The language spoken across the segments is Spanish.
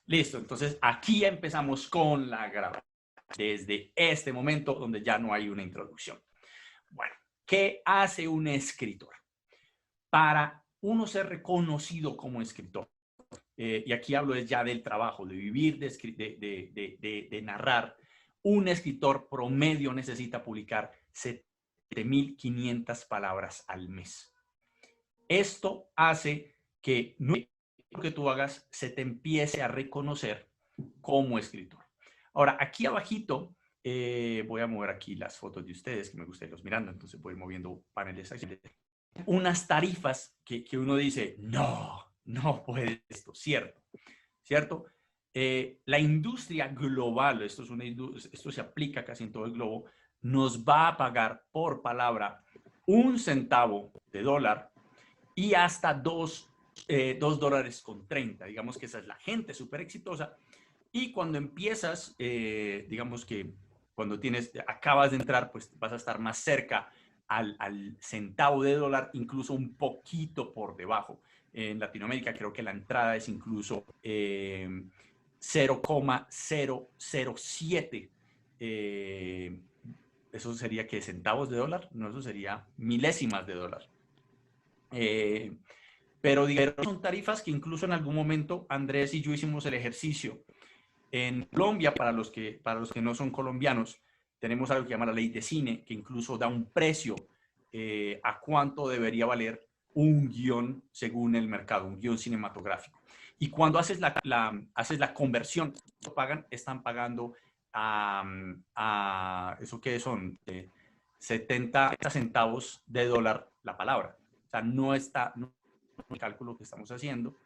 Listo, entonces aquí empezamos con la grabación. Desde este momento donde ya no hay una introducción. Bueno, ¿qué hace un escritor? Para uno ser reconocido como escritor, y aquí hablo ya del trabajo, de vivir, de narrar, un escritor promedio necesita publicar 7.500 palabras al mes. Esto hace que lo que tú hagas se te empiece a reconocer como escritor. Ahora, aquí abajito, voy a mover aquí las fotos de ustedes, que me gusta irlos mirando, entonces voy moviendo paneles aquí. Unas tarifas que uno dice, no puede esto, ¿cierto? ¿Cierto? La industria global, esto se aplica casi en todo el globo, nos va a pagar por palabra 1 centavo de dólar y hasta $2.30. Digamos que esa es la gente súper exitosa. Y cuando empiezas, digamos que cuando acabas de entrar, pues vas a estar más cerca al centavo de dólar, incluso un poquito por debajo. En Latinoamérica creo que la entrada es incluso 0,007. Eso sería que centavos de dólar, no, eso sería milésimas de dólar. Pero digamos, son tarifas que incluso en algún momento Andrés y yo hicimos el ejercicio. En Colombia, para los que no son colombianos, tenemos algo que se llama la ley de cine, que incluso da un precio a cuánto debería valer un guión según el mercado, un guión cinematográfico. Y cuando haces la conversión, están pagando ¿eso qué son? 70 centavos de dólar la palabra. O sea, no está el cálculo que estamos haciendo,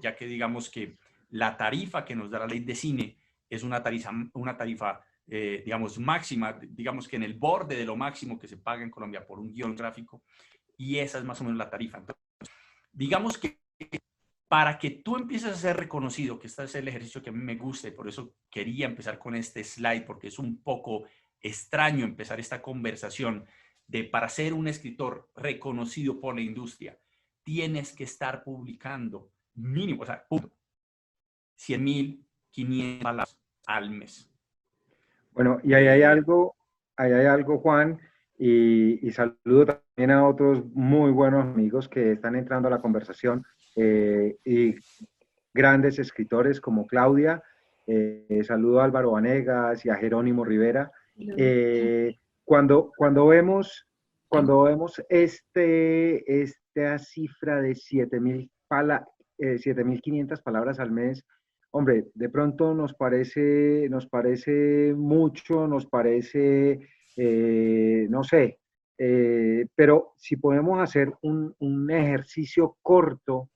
ya que digamos que la tarifa que nos da la ley de cine es una tarifa digamos, máxima, digamos que en el borde de lo máximo que se paga en Colombia por un guión gráfico, y esa es más o menos la tarifa. Entonces, digamos que para que tú empieces a ser reconocido, que este es el ejercicio que a mí me gusta, y por eso quería empezar con este slide, porque es un poco extraño empezar esta conversación de para ser un escritor reconocido por la industria, tienes que estar publicando mínimo, o sea, 100.500 palabras al mes. Bueno, y Eh, ahí hay algo, Juan, y saludo también a otros muy buenos amigos que están entrando a la conversación y grandes escritores como Claudia, saludo a Álvaro Vanegas y a Jerónimo Rivera. Cuando vemos, cuando vemos esta cifra de 7.500 palabras al mes, hombre, de pronto nos parece mucho, nos parece, no sé, pero si podemos hacer un ejercicio corto,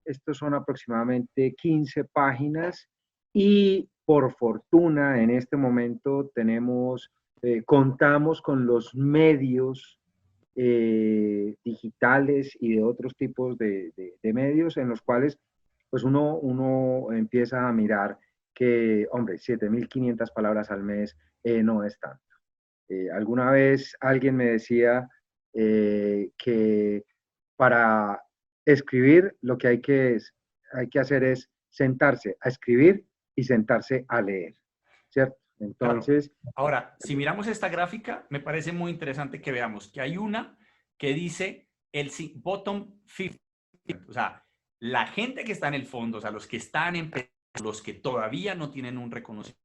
estos son aproximadamente 15 páginas y por fortuna en este momento contamos con los medios digitales y de otros tipos de medios en los cuales pues uno empieza a mirar que, hombre, 7.500 palabras al mes no es tanto. Alguna vez alguien me decía que para escribir lo que hay que hacer es sentarse a escribir y sentarse a leer, ¿cierto? claro. Entonces, Ahora, si miramos esta gráfica, me parece muy interesante que veamos que hay una que dice el bottom 50, o sea, la gente que está en el fondo, o sea, los que están empezando, los que todavía no tienen un reconocimiento,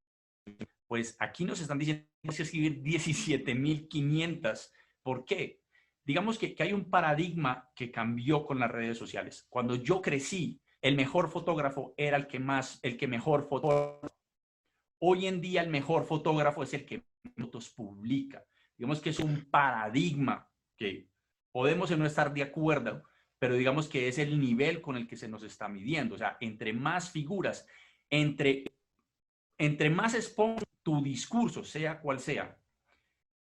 pues aquí nos están diciendo que hay que escribir 17.500. ¿Por qué? Digamos que hay un paradigma que cambió con las redes sociales. Cuando yo crecí, el mejor fotógrafo era el que mejor fotógrafo. Hoy en día el mejor fotógrafo es el que fotos publica. Digamos que es un paradigma que podemos no estar de acuerdo, pero digamos que es el nivel con el que se nos está midiendo. O sea, entre más figuras, entre, entre más expongas tu discurso, sea cual sea,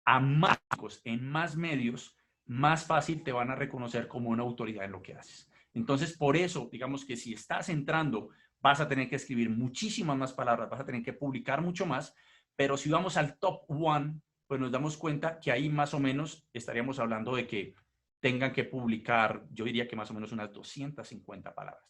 a más en más medios, más fácil te van a reconocer como una autoridad en lo que haces. Entonces, por eso, digamos que si estás entrando, vas a tener que escribir muchísimas más palabras, vas a tener que publicar mucho más, pero si vamos al top one, pues nos damos cuenta que ahí más o menos estaríamos hablando de que tengan que publicar, yo diría que más o menos unas 250 palabras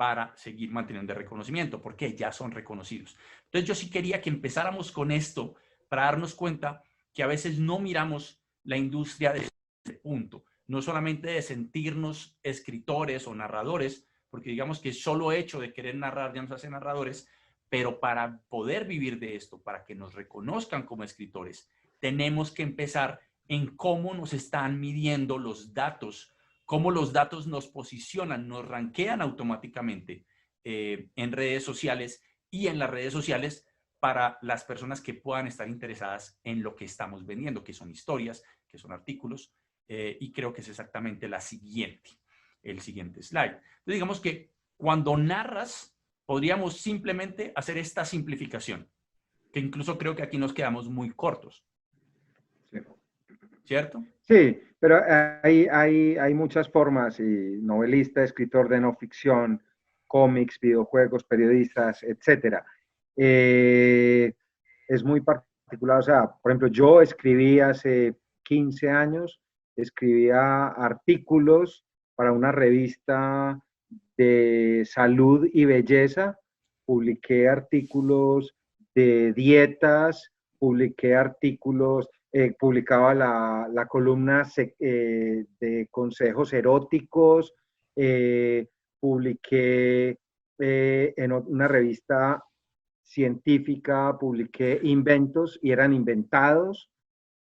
para seguir manteniendo el reconocimiento, porque ya son reconocidos. Entonces yo sí quería que empezáramos con esto para darnos cuenta que a veces no miramos la industria desde ese punto, no solamente de sentirnos escritores o narradores, porque digamos que el solo hecho de querer narrar ya nos hace narradores, pero para poder vivir de esto, para que nos reconozcan como escritores, tenemos que empezar en cómo nos están midiendo los datos, cómo los datos nos posicionan, nos rankean automáticamente en redes sociales y en las redes sociales para las personas que puedan estar interesadas en lo que estamos vendiendo, que son historias, que son artículos, y creo que es exactamente el siguiente slide. Entonces, digamos que cuando narras, podríamos simplemente hacer esta simplificación, que incluso creo que aquí nos quedamos muy cortos, Sí. ¿cierto? Sí, pero hay muchas formas, y novelista, escritor de no ficción, cómics, videojuegos, periodistas, etcétera. Eh, es muy particular, o sea, por ejemplo, yo escribí hace 15 años, escribía artículos para una revista de salud y belleza, publiqué artículos de dietas, publiqué artículos, publicaba la columna de consejos eróticos, publiqué en una revista científica, publiqué inventos y eran inventados.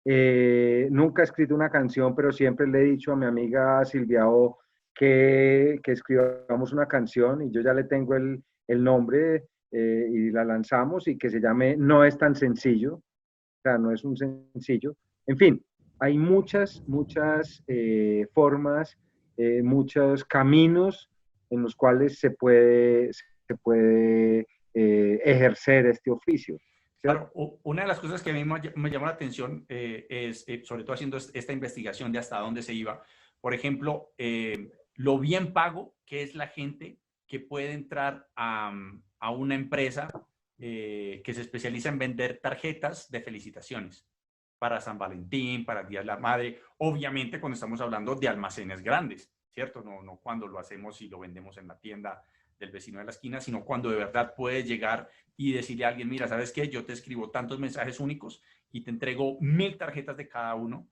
Nunca he escrito una canción, pero siempre le he dicho a mi amiga Silvia O que escribamos una canción y yo ya le tengo el nombre y la lanzamos y que se llame No es tan sencillo, o sea, no es un sencillo. En fin, hay muchas formas, muchos caminos en los cuales se puede ejercer este oficio, ¿cierto? Claro, una de las cosas que a mí me llamó la atención es, sobre todo haciendo esta investigación de hasta dónde se iba, por ejemplo, lo bien pago que es la gente que puede entrar a una empresa que se especializa en vender tarjetas de felicitaciones para San Valentín, para el Día de la Madre, obviamente cuando estamos hablando de almacenes grandes, ¿cierto? No cuando lo hacemos y lo vendemos en la tienda del vecino de la esquina, sino cuando de verdad puedes llegar y decirle a alguien, mira, ¿sabes qué? Yo te escribo tantos mensajes únicos y te entrego 1000 tarjetas de cada uno,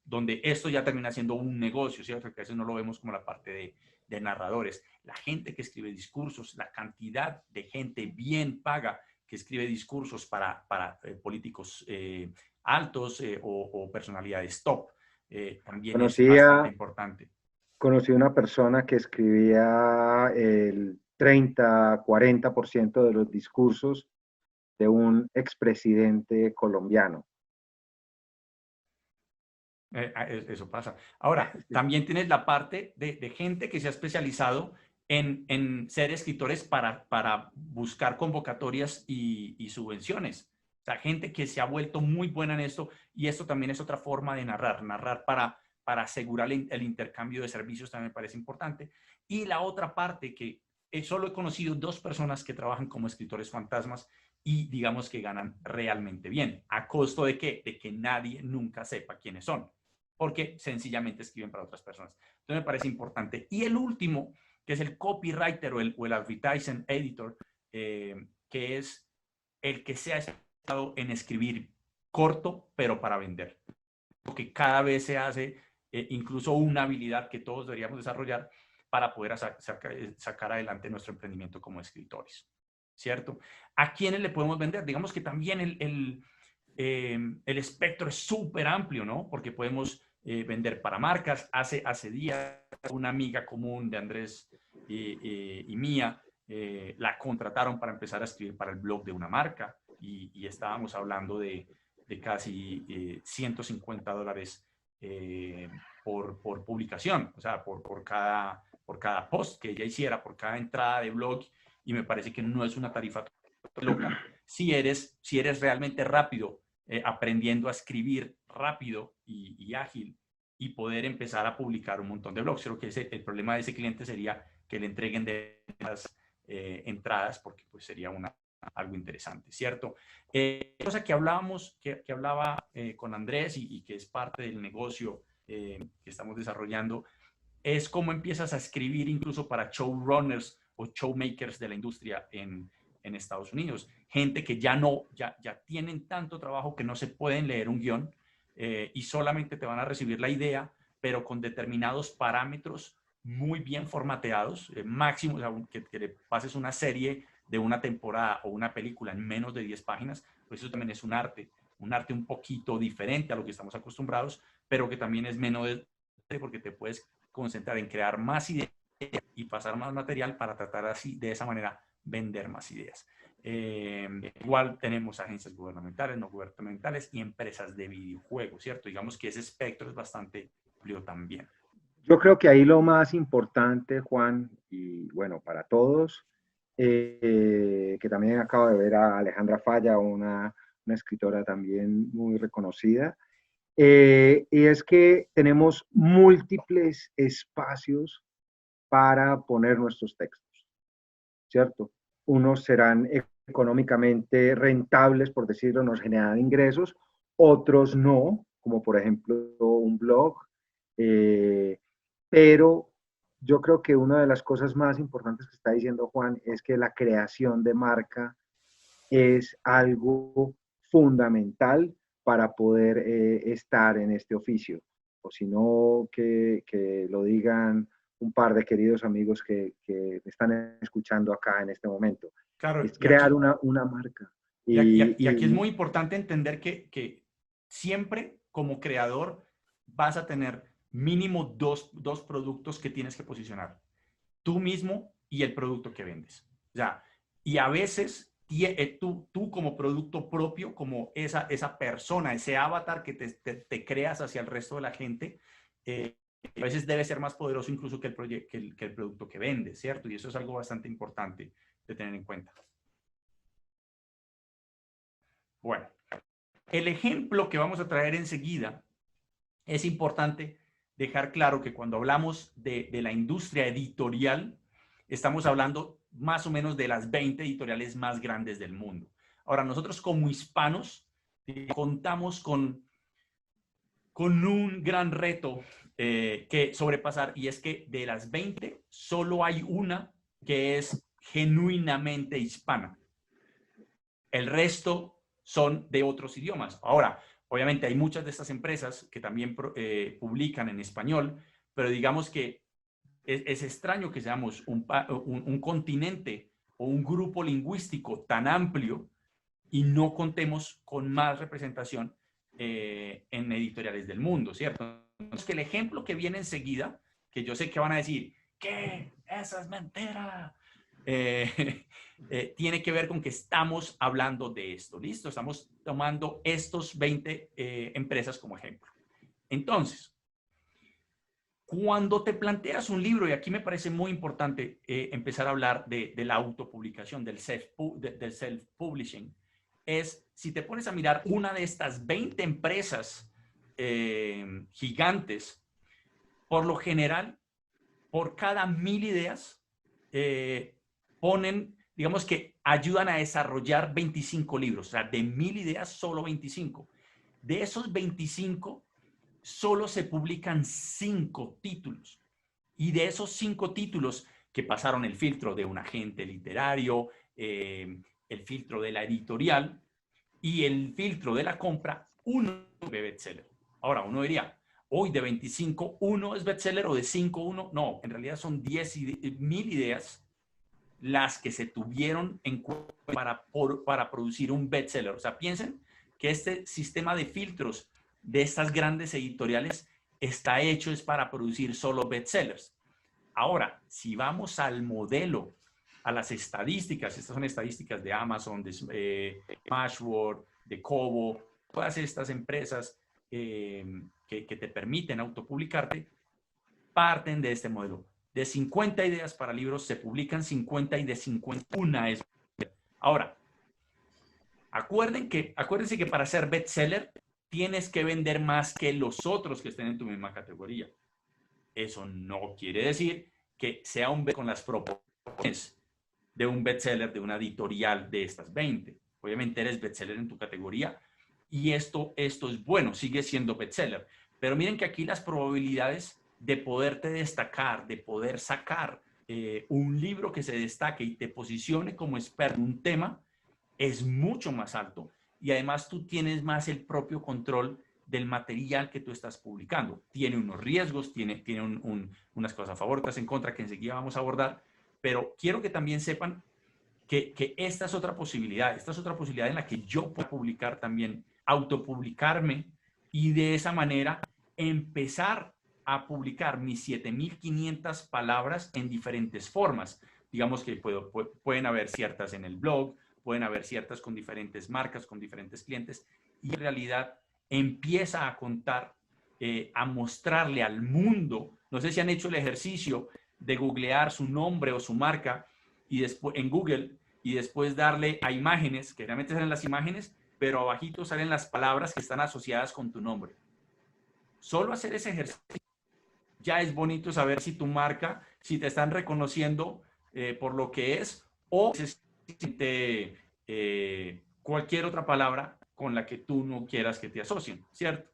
donde esto ya termina siendo un negocio, ¿cierto? Que a veces no lo vemos como la parte de narradores. La gente que escribe discursos, la cantidad de gente bien paga que escribe discursos para políticos altos o personalidades top, también es Conocí bastante a, importante. conocí una persona que escribía el 30-40% de los discursos de un expresidente colombiano. Eso pasa. Ahora, también tienes la parte de gente que se ha especializado en ser escritores para buscar convocatorias y subvenciones. O sea, gente que se ha vuelto muy buena en esto y esto también es otra forma de narrar para asegurar el intercambio de servicios también me parece importante. Y la otra parte que solo he conocido 2 personas que trabajan como escritores fantasmas y digamos que ganan realmente bien. ¿A costo de qué? De que nadie nunca sepa quiénes son porque sencillamente escriben para otras personas. Entonces me parece importante. Y el último, que es el copywriter o el advertising editor, que es el que se ha estado en escribir corto, pero para vender. Porque cada vez se hace incluso una habilidad que todos deberíamos desarrollar para poder sacar adelante nuestro emprendimiento como escritores. ¿Cierto? ¿A quiénes le podemos vender? Digamos que también el espectro es súper amplio, ¿no? Porque podemos vender para marcas. Hace días una amiga común de Andrés y mía la contrataron para empezar a escribir para el blog de una marca y estábamos hablando de casi $150 por publicación, o sea, por cada post que ella hiciera, por cada entrada de blog, y me parece que no es una tarifa loca. Si eres realmente rápido, aprendiendo a escribir rápido y ágil y poder empezar a publicar un montón de blogs. Creo que el problema de ese cliente sería que le entreguen de las entradas porque pues sería algo interesante, ¿cierto? Cosa que hablábamos, que hablaba con Andrés y que es parte del negocio que estamos desarrollando, es cómo empiezas a escribir incluso para showrunners o showmakers de la industria en Estados Unidos. Gente que ya tienen tanto trabajo que no se pueden leer un guión y solamente te van a recibir la idea, pero con determinados parámetros muy bien formateados, máximo, o sea, que le pases una serie de una temporada o una película en menos de 10 páginas, pues eso también es un arte un poquito diferente a lo que estamos acostumbrados, pero que también es menos porque te puedes concentrar en crear más ideas y pasar más material para tratar así, de esa manera, vender más ideas. Igual tenemos agencias gubernamentales, no gubernamentales y empresas de videojuegos, ¿cierto? Digamos que ese espectro es bastante amplio también. Yo creo que ahí lo más importante, Juan, y bueno, para todos, que también acabo de ver a Alejandra Falla, una escritora también muy reconocida, y es que tenemos múltiples espacios para poner nuestros textos, ¿cierto? Unos serán económicamente rentables, por decirlo, nos generan ingresos, otros no, como por ejemplo un blog, eh, pero yo creo que una de las cosas más importantes que está diciendo Juan es que la creación de marca es algo fundamental para poder estar en este oficio. O si no, que lo digan un par de queridos amigos que me están escuchando acá en este momento. Claro, Es crear una marca. y aquí es muy importante entender que siempre como creador vas a tener mínimo dos productos que tienes que posicionar. Tú mismo y el producto que vendes. O sea, y a veces tú como producto propio, como esa persona, ese avatar que te creas hacia el resto de la gente, a veces debe ser más poderoso incluso que el producto que vendes, ¿cierto? Y eso es algo bastante importante de tener en cuenta. Bueno, el ejemplo que vamos a traer enseguida es importante dejar claro que cuando hablamos de la industria editorial, estamos hablando más o menos de las 20 editoriales más grandes del mundo. Ahora, nosotros como hispanos contamos con un gran reto que sobrepasar, y es que de las 20 solo hay una que es genuinamente hispana. El resto son de otros idiomas. Ahora, obviamente hay muchas de estas empresas que también publican en español, pero digamos que es extraño que seamos un continente o un grupo lingüístico tan amplio y no contemos con más representación en editoriales del mundo, ¿cierto? Entonces, que el ejemplo que viene enseguida, que yo sé que van a decir, ¿qué? Esa es mentira. Tiene que ver con que estamos hablando de esto, ¿listo? Estamos tomando estos 20 empresas como ejemplo. Entonces, cuando te planteas un libro, y aquí me parece muy importante empezar a hablar de la autopublicación, del self-publishing, es si te pones a mirar una de estas 20 empresas gigantes, por lo general, por cada 1000 ideas, ponen, digamos que ayudan a desarrollar 25 libros, o sea, de 1000 ideas, solo 25. De esos 25, solo se publican 5 títulos. Y de esos 5 títulos que pasaron el filtro de un agente literario, el filtro de la editorial y el filtro de la compra, uno es bestseller. Ahora, uno diría, hoy de 25, uno es bestseller o de 5, uno. No, en realidad son 10.000 ideas las que se tuvieron en cuenta para producir un bestseller. O sea, piensen que este sistema de filtros de estas grandes editoriales está hecho es para producir solo bestsellers. Ahora, si vamos al modelo, a las estadísticas, estas son estadísticas de Amazon, de Smashword, de Kobo, todas estas empresas que te permiten autopublicarte, parten de este modelo. De 50 ideas para libros se publican 50 y de 51 es. Ahora, acuérdense que para ser bestseller tienes que vender más que los otros que estén en tu misma categoría. Eso no quiere decir que sea un con las proporciones de un bestseller, de una editorial de estas 20. Obviamente eres bestseller en tu categoría y esto es bueno, sigue siendo bestseller. Pero miren que aquí las probabilidades de poderte destacar, de poder sacar un libro que se destaque y te posicione como experto en un tema, es mucho más alto. Y además tú tienes más el propio control del material que tú estás publicando. Tiene unos riesgos, tiene unas cosas a favor, otras en contra, que enseguida vamos a abordar, pero quiero que también sepan que esta es otra posibilidad, en la que yo puedo publicar también, autopublicarme y de esa manera empezar a publicar mis 7.500 palabras en diferentes formas. Digamos que pueden haber ciertas en el blog, pueden haber ciertas con diferentes marcas, con diferentes clientes, y en realidad empieza a contar, a mostrarle al mundo. No sé si han hecho el ejercicio de googlear su nombre o su marca y después en Google, y después darle a imágenes, que realmente salen las imágenes, pero abajito salen las palabras que están asociadas con tu nombre. Solo hacer ese ejercicio ya es bonito, saber si tu marca, si te están reconociendo por lo que es, o cualquier otra palabra con la que tú no quieras que te asocien, ¿cierto?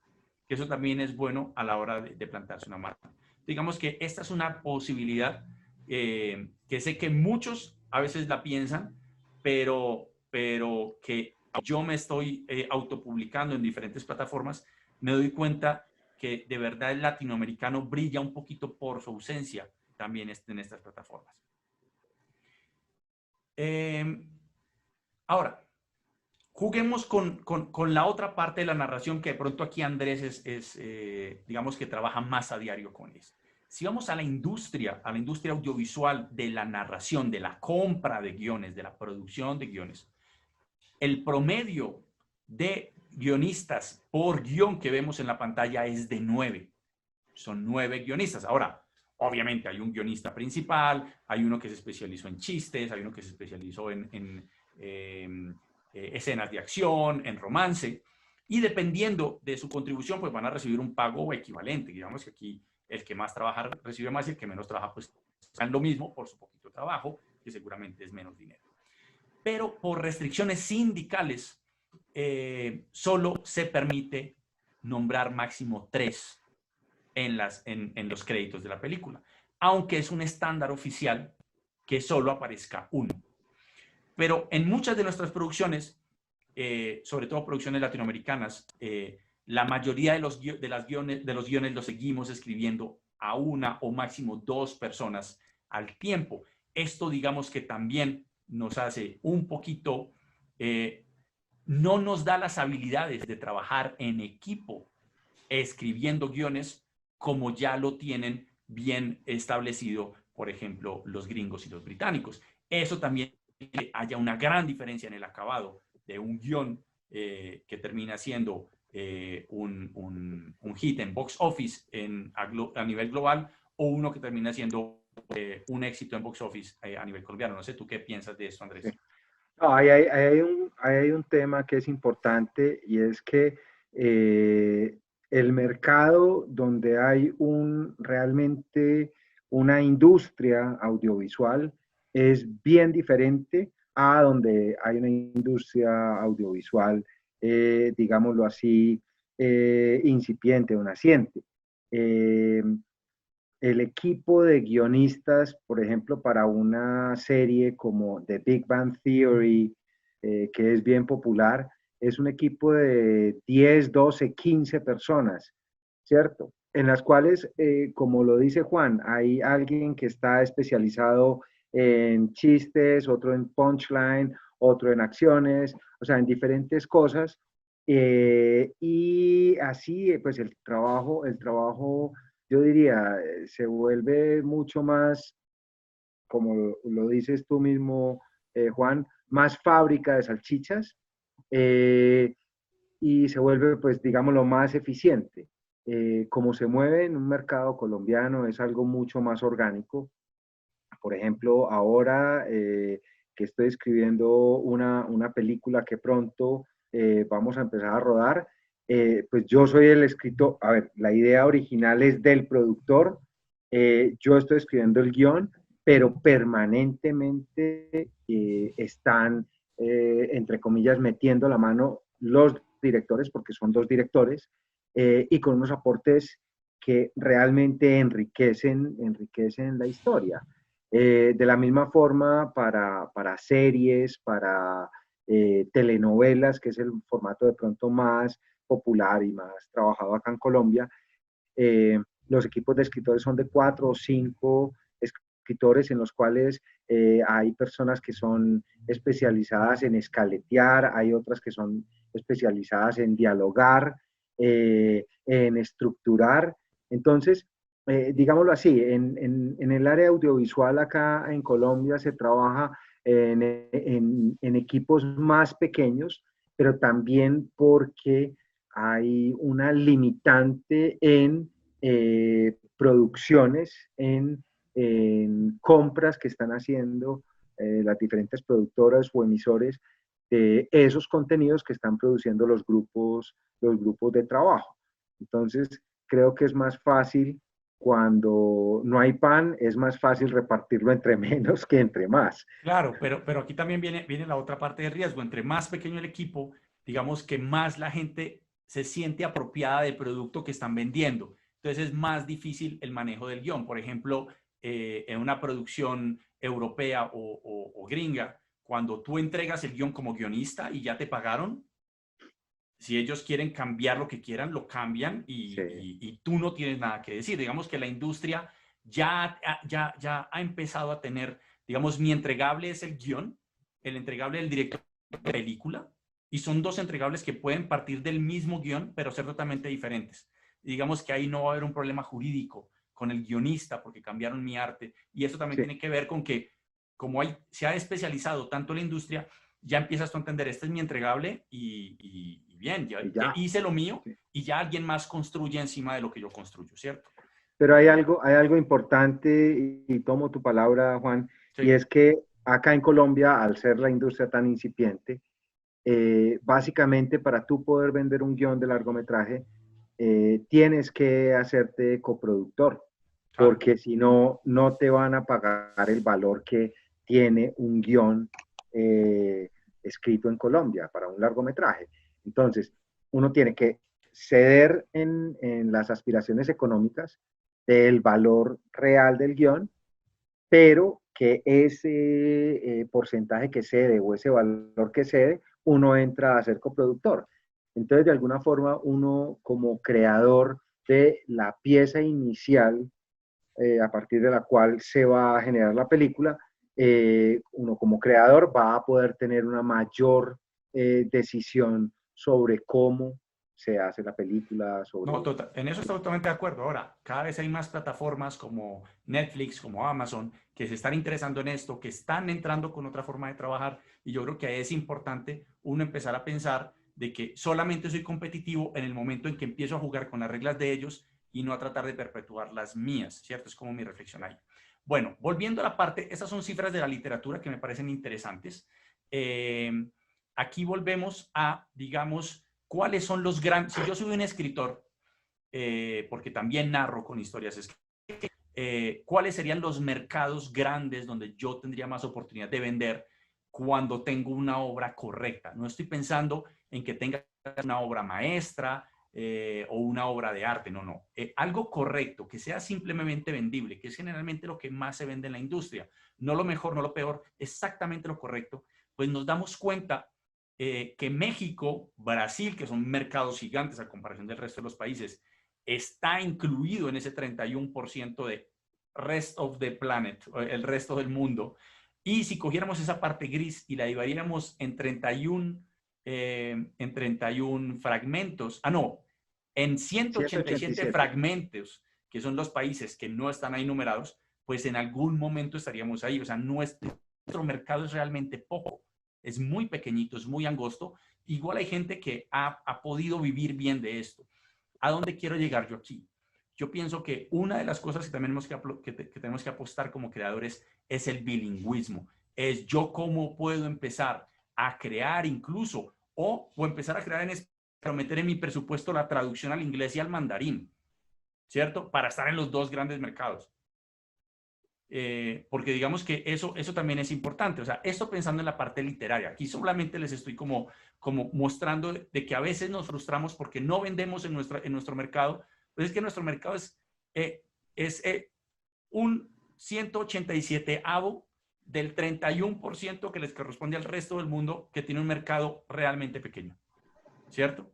Que eso también es bueno a la hora de plantarse una marca. Digamos que esta es una posibilidad que sé que muchos a veces la piensan, pero que yo me estoy autopublicando en diferentes plataformas, me doy cuenta que de verdad el latinoamericano brilla un poquito por su ausencia también en estas plataformas. Ahora, juguemos con la otra parte de la narración, que de pronto aquí Andrés digamos que trabaja más a diario con eso. Si vamos a la industria audiovisual de la narración, de la compra de guiones, de la producción de guiones, el promedio de guionistas por guión que vemos en la pantalla es de 9. Son 9 guionistas. Ahora, obviamente hay un guionista principal, hay uno que se especializó en chistes, hay uno que se especializó en escenas de acción, en romance, y dependiendo de su contribución, pues van a recibir un pago equivalente. Digamos que aquí el que más trabaja recibe más y el que menos trabaja, pues están lo mismo por su poquito trabajo, que seguramente es menos dinero. Pero por restricciones sindicales, solo se permite nombrar máximo 3 en los créditos de la película, aunque es un estándar oficial que solo aparezca uno. Pero en muchas de nuestras producciones, sobre todo producciones latinoamericanas, la mayoría de los guiones los seguimos escribiendo a una o máximo 2 personas al tiempo. Esto, digamos que también nos hace un poquito, no nos da las habilidades de trabajar en equipo escribiendo guiones como ya lo tienen bien establecido, por ejemplo, los gringos y los británicos. Eso también haya una gran diferencia en el acabado de un guión que termina siendo un hit en box office a nivel global, o uno que termina siendo un éxito en box office a nivel colombiano. No sé, ¿tú qué piensas de esto, Andrés? Sí. No, hay un tema que es importante y es que el mercado donde hay realmente una industria audiovisual es bien diferente a donde hay una industria audiovisual, digámoslo así, incipiente o naciente. Eh, el equipo de guionistas, por ejemplo, para una serie como The Big Bang Theory, que es bien popular, es un equipo de 10, 12, 15 personas, ¿cierto? En las cuales, como lo dice Juan, hay alguien que está especializado en chistes, otro en punchline, otro en acciones, o sea, en diferentes cosas. Y así, pues el trabajo yo diría, se vuelve mucho más, como lo dices tú mismo, Juan, más fábrica de salchichas, eh, y se vuelve, pues, digamos, lo más eficiente. Como se mueve en un mercado colombiano, es algo mucho más orgánico. Por ejemplo, ahora que estoy escribiendo una película que pronto vamos a empezar a rodar, pues yo soy el escritor, a ver, la idea original es del productor, yo estoy escribiendo el guión, pero permanentemente están, entre comillas, metiendo la mano los directores, porque son 2 directores, y con unos aportes que realmente enriquecen la historia. De la misma forma para series, para telenovelas, que es el formato de pronto más popular y más trabajado acá en Colombia, los equipos de escritores son de 4 o 5 escritores en los cuales hay personas que son especializadas en escaletear, hay otras que son especializadas en dialogar, en estructurar. Entonces, digámoslo así, en el área audiovisual acá en Colombia se trabaja en equipos más pequeños, pero también porque hay una limitante en producciones, en compras que están haciendo las diferentes productoras o emisores de esos contenidos que están produciendo los grupos de trabajo. Entonces, creo que es más fácil cuando no hay pan, es más fácil repartirlo entre menos que entre más. Claro, pero aquí también viene la otra parte de riesgo. Entre más pequeño el equipo, digamos que más la gente se siente apropiada del producto que están vendiendo. Entonces es más difícil el manejo del guión. Por ejemplo, en una producción europea o gringa, cuando tú entregas el guión como guionista y ya te pagaron, si ellos quieren cambiar lo que quieran, lo cambian Sí, y tú no tienes nada que decir. Digamos que la industria ya ha empezado a tener, digamos, mi entregable es el guión, el entregable del director de película, y son dos entregables que pueden partir del mismo guión, pero ser totalmente diferentes. Y digamos que ahí no va a haber un problema jurídico con el guionista porque cambiaron mi arte. Y eso también sí. tiene que ver con que como se ha especializado tanto la industria, ya empiezas tú a entender, este es mi entregable y bien, Y ya ya. hice lo mío Sí. y ya alguien más construye encima de lo que yo construyo, ¿cierto? Pero hay algo importante y tomo tu palabra, Juan, y Sí, es que acá en Colombia, al ser la industria tan incipiente, básicamente para tú poder vender un guión de largometraje, tienes que hacerte coproductor, claro. porque si no, no te van a pagar el valor que tiene un guión eh, escrito en Colombia para un largometraje. Entonces, uno tiene que ceder en las aspiraciones económicas del valor real del guión, pero que ese porcentaje que cede o ese valor que cede, uno entra a ser coproductor. Entonces, de alguna forma, uno como creador de la pieza inicial a partir de la cual se va a generar la película, uno como creador va a poder tener una mayor decisión sobre cómo se hace la película, No, sobre... en eso estoy totalmente de acuerdo. Ahora, cada vez hay más plataformas como Netflix, como Amazon, que se están interesando en esto, que están entrando con otra forma de trabajar. Y yo creo que es importante uno empezar a pensar de que solamente soy competitivo en el momento en que empiezo a jugar con las reglas de ellos y no a tratar de perpetuar las mías, ¿cierto? Es como mi reflexión ahí. Bueno, volviendo a la parte, esas son cifras de la literatura que me parecen interesantes. Eh, Aquí volvemos a, digamos, cuáles son los grandes... Si yo soy un escritor, porque también narro con historias escritas, cuáles serían los mercados grandes donde yo tendría más oportunidad de vender cuando tengo una obra correcta. No estoy pensando en que tenga una obra maestra o una obra de arte, no, no. Algo correcto, que sea simplemente vendible, que es generalmente lo que más se vende en la industria. No lo mejor, no lo peor, exactamente lo correcto. Pues nos damos cuenta que México, Brasil, que son mercados gigantes a comparación del resto de los países, está incluido en ese 31% de rest of the planet, el resto del mundo. Y si cogiéramos esa parte gris y la dividiéramos en 31 fragmentos, no, en 187 187. fragmentos, que son los países que no están ahí numerados, pues en algún momento estaríamos ahí. O sea, nuestro mercado es realmente poco, es muy pequeñito, es muy angosto. Igual hay gente que ha podido vivir bien de esto. ¿A dónde quiero llegar yo aquí? Yo pienso que una de las cosas que tenemos que tenemos que apostar como creadores es el bilingüismo. Es yo cómo puedo empezar a crear incluso o empezar a crear en español, pero meter en mi presupuesto la traducción al inglés y al mandarín, ¿cierto? Para estar en los dos grandes mercados. Porque digamos que eso también es importante. O sea, esto pensando en la parte literaria. Aquí solamente les estoy como mostrando de que a veces nos frustramos porque no vendemos en nuestro mercado, Pues es que nuestro mercado es un 187avo del 31% que les corresponde al resto del mundo que tiene un mercado realmente pequeño, ¿cierto?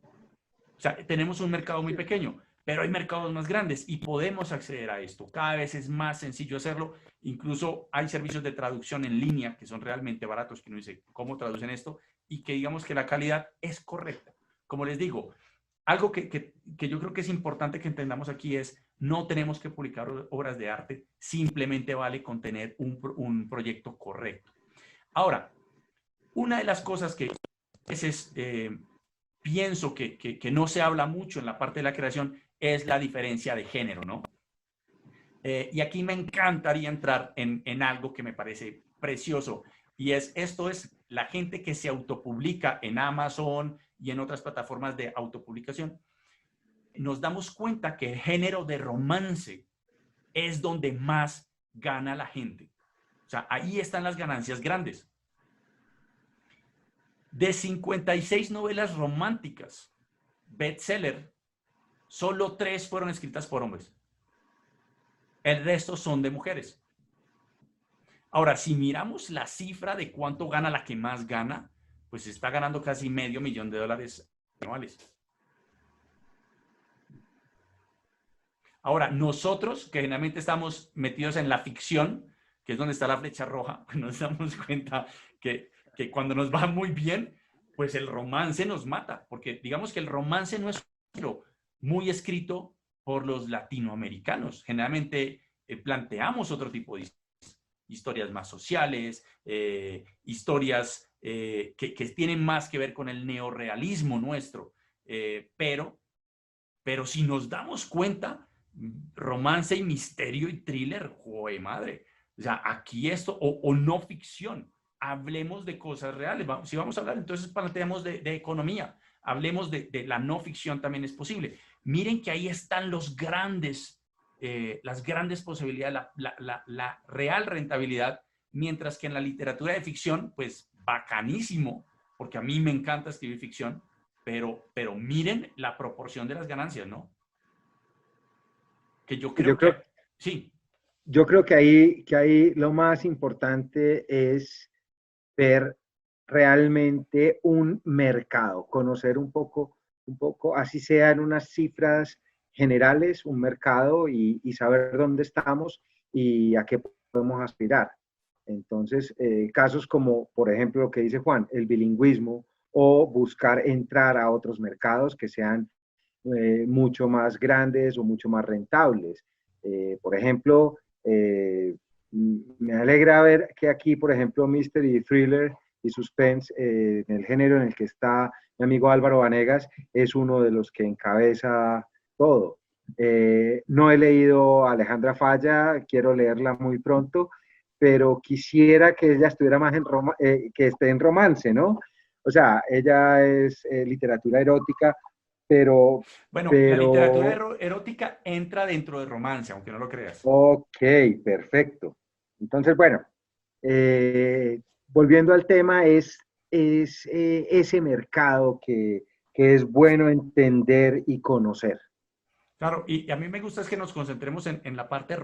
O sea, tenemos un mercado muy pequeño, pero hay mercados más grandes y podemos acceder a esto. Cada vez es más sencillo hacerlo. Incluso hay servicios de traducción en línea que son realmente baratos, que uno dice, ¿cómo traducen esto? Y que digamos que la calidad es correcta. Como les digo, algo que yo creo que es importante que entendamos aquí es, no tenemos que publicar obras de arte, simplemente vale con tener un proyecto correcto. Ahora, una de las cosas que a veces pienso que no se habla mucho en la parte de la creación es la diferencia de género, ¿no? Y aquí me encantaría entrar en algo que me parece precioso, y esto es la gente que se autopublica en Amazon y en otras plataformas de autopublicación. Nos damos cuenta que el género de romance es donde más gana la gente. O sea, ahí están las ganancias grandes. De 56 novelas románticas, bestseller, solo 3 fueron escritas por hombres. El resto son de mujeres. Ahora, si miramos la cifra de cuánto gana la que más gana, pues está ganando casi $500,000 anuales. Ahora, nosotros que generalmente estamos metidos en la ficción, que es donde está la flecha roja, pues nos damos cuenta que cuando nos va muy bien, pues el romance nos mata, porque digamos que el romance no es muy escrito por los latinoamericanos. Generalmente planteamos otro tipo de historias más sociales, historias que tienen más que ver con el neorrealismo nuestro, pero si nos damos cuenta, romance y misterio y thriller, ¡joder madre! O sea, aquí esto, o no ficción, hablemos de cosas reales. Si vamos a hablar, entonces planteamos de economía, hablemos de la no ficción, también es posible. Miren que ahí están las grandes posibilidades, la real rentabilidad, mientras que en la literatura de ficción, pues bacanísimo, porque a mí me encanta escribir ficción, pero miren la proporción de las ganancias, ¿no? Que yo Yo creo que, creo, sí, yo creo que ahí lo más importante es ver realmente un mercado, conocer un poco, así sea en unas cifras generales, un mercado y saber dónde estamos y a qué podemos aspirar. Entonces, casos como, por ejemplo, lo que dice Juan, el bilingüismo o buscar entrar a otros mercados que sean mucho más grandes o mucho más rentables. Por ejemplo, me alegra ver que aquí, por ejemplo, Mystery Thriller y Suspense, en el género en el que está mi amigo Álvaro Vanegas, es uno de los que encabeza todo. No he leído a Alejandra Falla, quiero leerla muy pronto, pero quisiera que ella estuviera más que esté en romance, ¿no? O sea, ella es literatura erótica, pero, bueno, la literatura pero, erótica entra dentro de romance, aunque no lo creas. ok, perfecto. Entonces, bueno, volviendo al tema, es ese mercado que es bueno entender y conocer. Claro, y a mí me gusta es que nos concentremos en la parte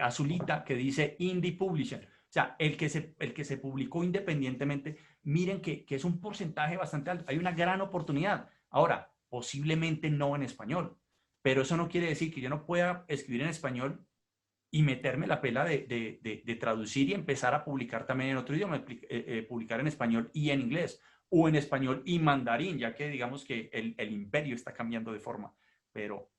azulita que dice Indie Publisher. O sea, el que se publicó independientemente, miren que es un porcentaje bastante alto. Hay una gran oportunidad. Ahora, posiblemente no en español, pero eso no quiere decir que yo no pueda escribir en español y meterme la pela de traducir y empezar a publicar también en otro idioma, publicar en español y en inglés, o en español y mandarín, ya que digamos que el imperio está cambiando de forma, pero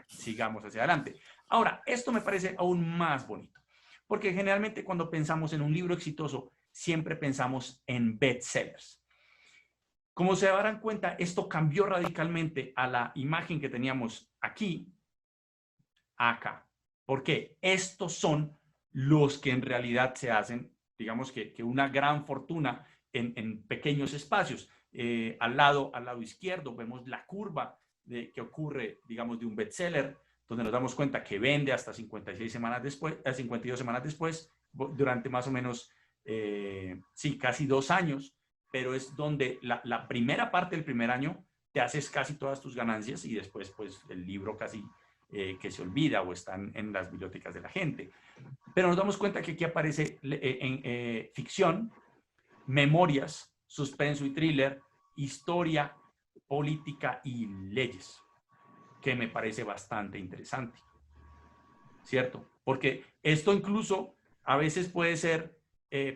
sigamos hacia adelante. Ahora, esto me parece aún más bonito, porque generalmente cuando pensamos en un libro exitoso, siempre pensamos en bestsellers. Como se darán cuenta, esto cambió radicalmente a la imagen que teníamos aquí acá. Porque estos son los que en realidad se hacen, digamos que una gran fortuna en pequeños espacios. Al lado izquierdo vemos la curva que ocurre, digamos, de un bestseller, donde nos damos cuenta que vende hasta 56 semanas después, 52 semanas después, durante más o menos, sí, casi 2 años, pero es donde la primera parte del primer año te haces casi todas tus ganancias y después, pues, el libro casi que se olvida o están en las bibliotecas de la gente. Pero nos damos cuenta que aquí aparece ficción, memorias, suspenso y thriller, historia, política y leyes, que me parece bastante interesante, ¿cierto? Porque esto incluso a veces puede ser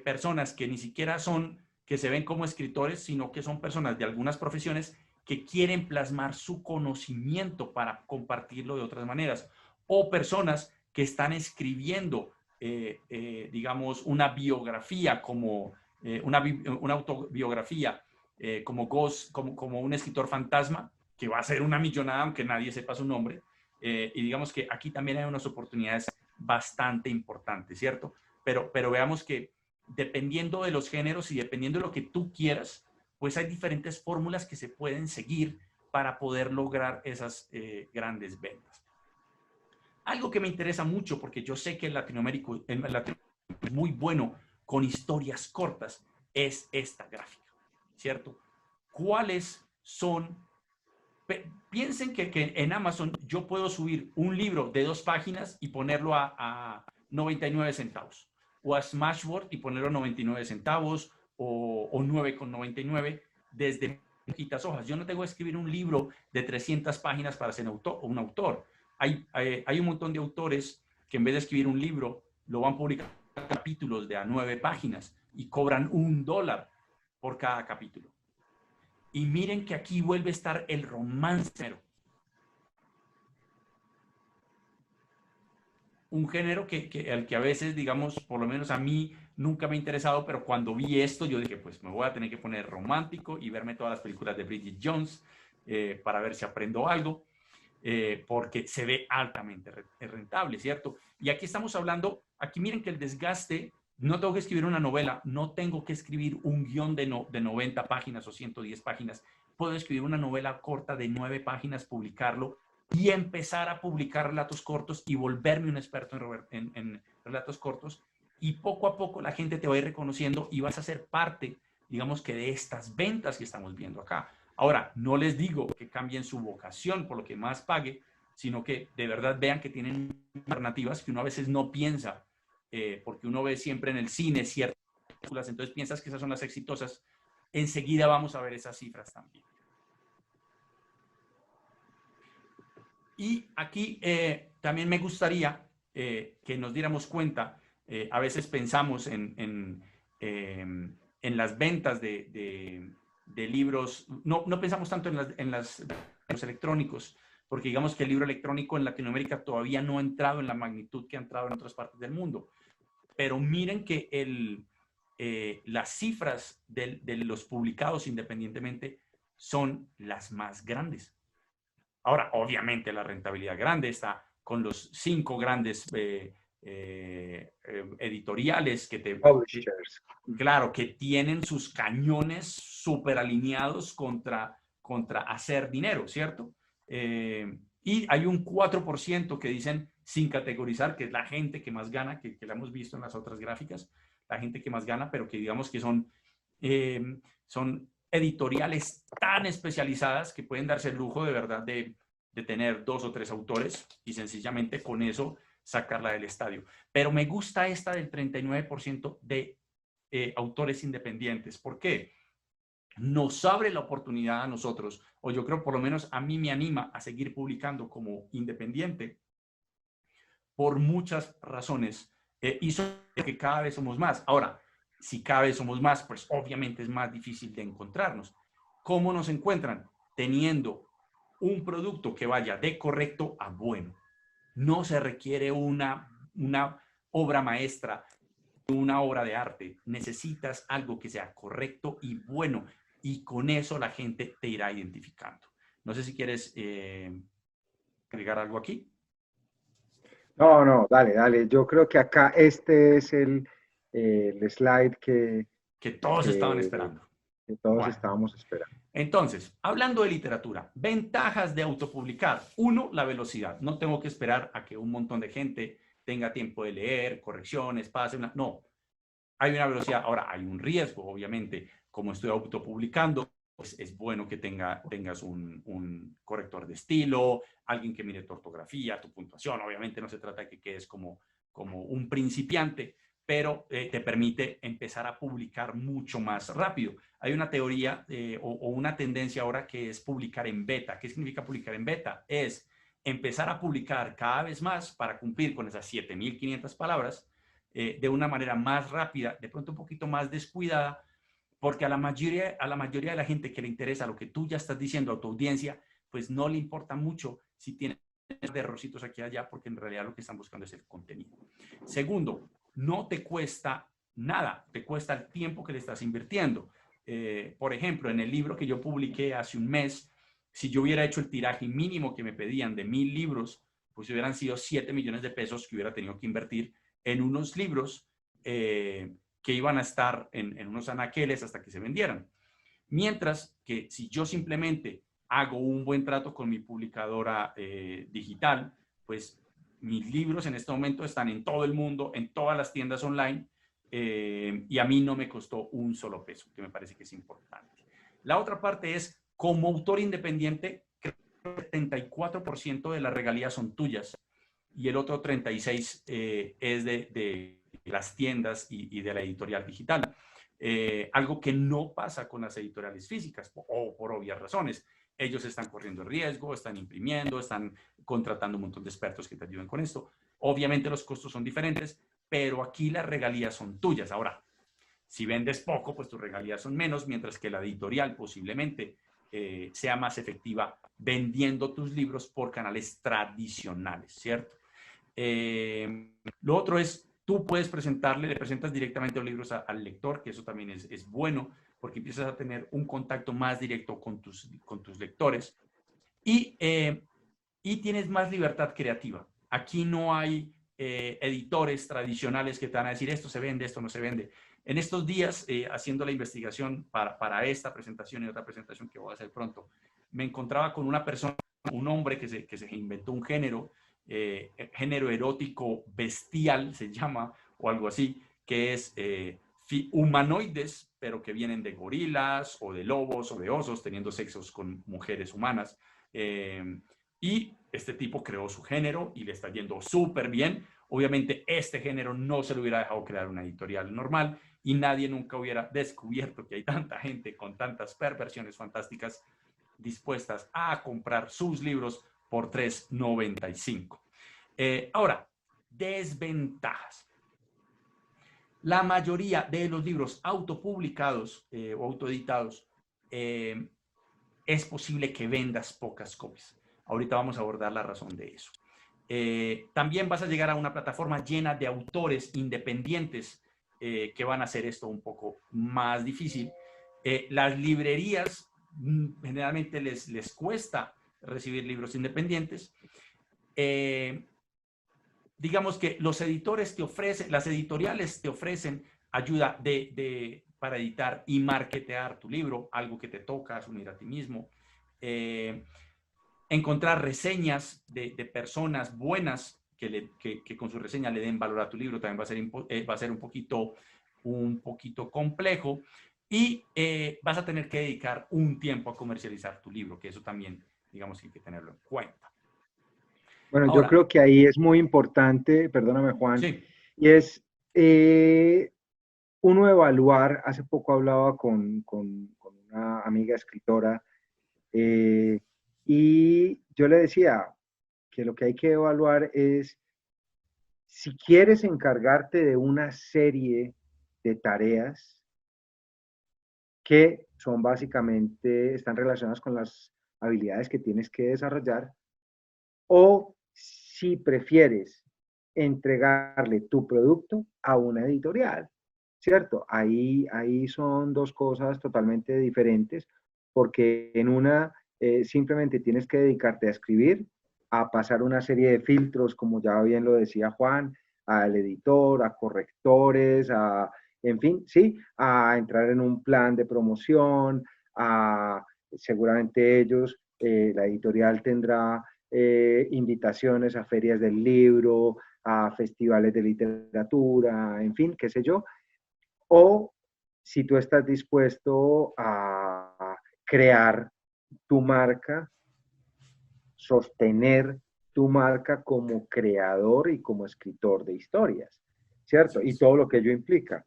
personas que ni siquiera son, que se ven como escritores, sino que son personas de algunas profesiones que quieren plasmar su conocimiento para compartirlo de otras maneras, o personas que están escribiendo, digamos, una biografía como una autobiografía, como un escritor fantasma, que va a ser una millonada aunque nadie sepa su nombre, y digamos que aquí también hay unas oportunidades bastante importantes, ¿cierto? Pero veamos que dependiendo de los géneros y dependiendo de lo que tú quieras, pues hay diferentes fórmulas que se pueden seguir para poder lograr esas grandes ventas. Algo que me interesa mucho, porque yo sé que el Latinoamérica es muy bueno con historias cortas, es esta gráfica, ¿cierto? ¿Cuáles son? Piensen que en Amazon yo puedo subir un libro de 2 páginas y ponerlo a 99 centavos, o a Smashboard y ponerlo a 99 centavos, o 9,99 desde poquitas hojas. Yo no tengo que escribir un libro de 300 páginas para ser un autor. Hay un montón de autores que en vez de escribir un libro, lo van publicando capítulos de a 9 páginas y cobran $1 por cada capítulo. Y miren que aquí vuelve a estar el romance. Un género al que a veces, digamos, por lo menos a mí nunca me ha interesado, pero cuando vi esto yo dije, pues me voy a tener que poner romántico y verme todas las películas de Bridget Jones para ver si aprendo algo, porque se ve altamente rentable, ¿cierto? Y aquí estamos hablando, aquí miren que el desgaste, no tengo que escribir una novela, no tengo que escribir un guión de 90 páginas o 110 páginas, puedo escribir una novela corta de 9 páginas, publicarlo y empezar a publicar relatos cortos y volverme un experto en relatos cortos, y poco a poco la gente te va a ir reconociendo y vas a ser parte, digamos que de estas ventas que estamos viendo acá. Ahora, no les digo que cambien su vocación por lo que más pague, sino que de verdad vean que tienen alternativas que uno a veces no piensa, porque uno ve siempre en el cine ciertas películas, entonces piensas que esas son las exitosas. Enseguida vamos a ver esas cifras también. Y aquí también me gustaría que nos diéramos cuenta, a veces pensamos en las ventas de libros, no pensamos tanto en los electrónicos, porque digamos que el libro electrónico en Latinoamérica todavía no ha entrado en la magnitud que ha entrado en otras partes del mundo. Pero miren que las cifras de los publicados independientemente son las más grandes. Ahora, obviamente, la rentabilidad grande está con los 5 grandes editoriales Publishers. claro, que tienen sus cañones súper alineados contra hacer dinero, ¿cierto? Y hay un 4% que dicen sin categorizar, que es la gente que más gana, que la hemos visto en las otras gráficas, la gente que más gana, pero que digamos que son editoriales tan especializadas que pueden darse el lujo de verdad de tener 2 o 3 autores y sencillamente con eso sacarla del estadio. Pero me gusta esta del 39% de autores independientes. ¿Por qué? Nos abre la oportunidad a nosotros, o yo creo por lo menos a mí me anima a seguir publicando como independiente por muchas razones, y que cada vez somos más. Ahora, si cada vez somos más, pues obviamente es más difícil de encontrarnos. ¿Cómo nos encuentran? Teniendo un producto que vaya de correcto a bueno. No se requiere una obra maestra, una obra de arte. Necesitas algo que sea correcto y bueno, y con eso la gente te irá identificando. No sé si quieres agregar algo aquí. No, dale. Yo creo que acá este es el slide Que todos estaban que, esperando. que todos Bueno, estábamos esperando. entonces, hablando de literatura, ventajas de autopublicar. 1, la velocidad. No tengo que esperar a que un montón de gente tenga tiempo de leer, correcciones, pase una... No, hay una velocidad. Ahora, hay un riesgo, obviamente, como estoy autopublicando, pues es bueno que tengas un corrector de estilo, alguien que mire tu ortografía, tu puntuación. Obviamente no se trata de que quedes como un principiante, pero te permite empezar a publicar mucho más rápido. Hay una teoría o una tendencia ahora que es publicar en beta. ¿Qué significa publicar en beta? Es empezar a publicar cada vez más para cumplir con esas 7.500 palabras de una manera más rápida, de pronto un poquito más descuidada, porque a la mayoría de la gente que le interesa lo que tú ya estás diciendo a tu audiencia, pues no le importa mucho si tienes de errorcitos aquí y allá, porque en realidad lo que están buscando es el contenido. Segundo, no te cuesta nada, te cuesta el tiempo que le estás invirtiendo. Por ejemplo, en el libro que yo publiqué hace un mes, si yo hubiera hecho el tiraje mínimo que me pedían de 1.000 libros, pues hubieran sido 7 millones de pesos que hubiera tenido que invertir en unos libros que iban a estar en unos anaqueles hasta que se vendieran. Mientras que si yo simplemente hago un buen trato con mi publicadora digital, pues mis libros en este momento están en todo el mundo, en todas las tiendas online, y a mí no me costó un solo peso, que me parece que es importante. La otra parte es, como autor independiente, creo que el 74% de las regalías son tuyas y el otro 36% es de las tiendas y de la editorial digital. Algo que no pasa con las editoriales físicas, o por obvias razones. Ellos están corriendo riesgo, están imprimiendo, están contratando un montón de expertos que te ayuden con esto. Obviamente los costos son diferentes, pero aquí las regalías son tuyas. Ahora, si vendes poco, pues tus regalías son menos, mientras que la editorial posiblemente sea más efectiva vendiendo tus libros por canales tradicionales, ¿cierto? Lo otro es, tú puedes le presentas directamente los libros al lector, que eso también es bueno, porque empiezas a tener un contacto más directo con tus lectores y tienes más libertad creativa. Aquí no hay editores tradicionales que te van a decir esto se vende, esto no se vende. En estos días, haciendo la investigación para esta presentación y otra presentación que voy a hacer pronto, me encontraba con una persona, un hombre que se inventó un género erótico bestial, se llama, o algo así, que es humanoides, pero que vienen de gorilas o de lobos o de osos, teniendo sexos con mujeres humanas. Y este tipo creó su género y le está yendo súper bien. Obviamente este género no se lo hubiera dejado crear una editorial normal y nadie nunca hubiera descubierto que hay tanta gente con tantas perversiones fantásticas dispuestas a comprar sus libros por $3.95. Ahora, desventajas. La mayoría de los libros autopublicados o autoeditados es posible que vendas pocas copias. Ahorita vamos a abordar la razón de eso. También vas a llegar a una plataforma llena de autores independientes que van a hacer esto un poco más difícil. Las librerías generalmente les cuesta recibir libros independientes. Digamos que los editores te ofrecen, las editoriales te ofrecen ayuda para editar y marketear tu libro, algo que te toca asumir a ti mismo. Encontrar reseñas de personas buenas que con su reseña le den valor a tu libro también va a ser un poquito complejo y vas a tener que dedicar un tiempo a comercializar tu libro, que eso también, digamos, hay que tenerlo en cuenta. Bueno, yo Ahora, creo que ahí es muy importante, perdóname Juan, sí, y es uno evaluar, hace poco hablaba con una amiga escritora y yo le decía que lo que hay que evaluar es si quieres encargarte de una serie de tareas que son básicamente, están relacionadas con las habilidades que tienes que desarrollar, o si prefieres entregarle tu producto a una editorial, ¿cierto? Ahí son dos cosas totalmente diferentes, porque en una simplemente tienes que dedicarte a escribir, a pasar una serie de filtros, como ya bien lo decía Juan, al editor, a correctores, en fin, sí, a entrar en un plan de promoción, seguramente ellos, la editorial tendrá invitaciones a ferias del libro, a festivales de literatura, en fin, qué sé yo. O si tú estás dispuesto a crear tu marca, sostener tu marca como creador y como escritor de historias, ¿cierto? Así Y es. todo lo que ello implica.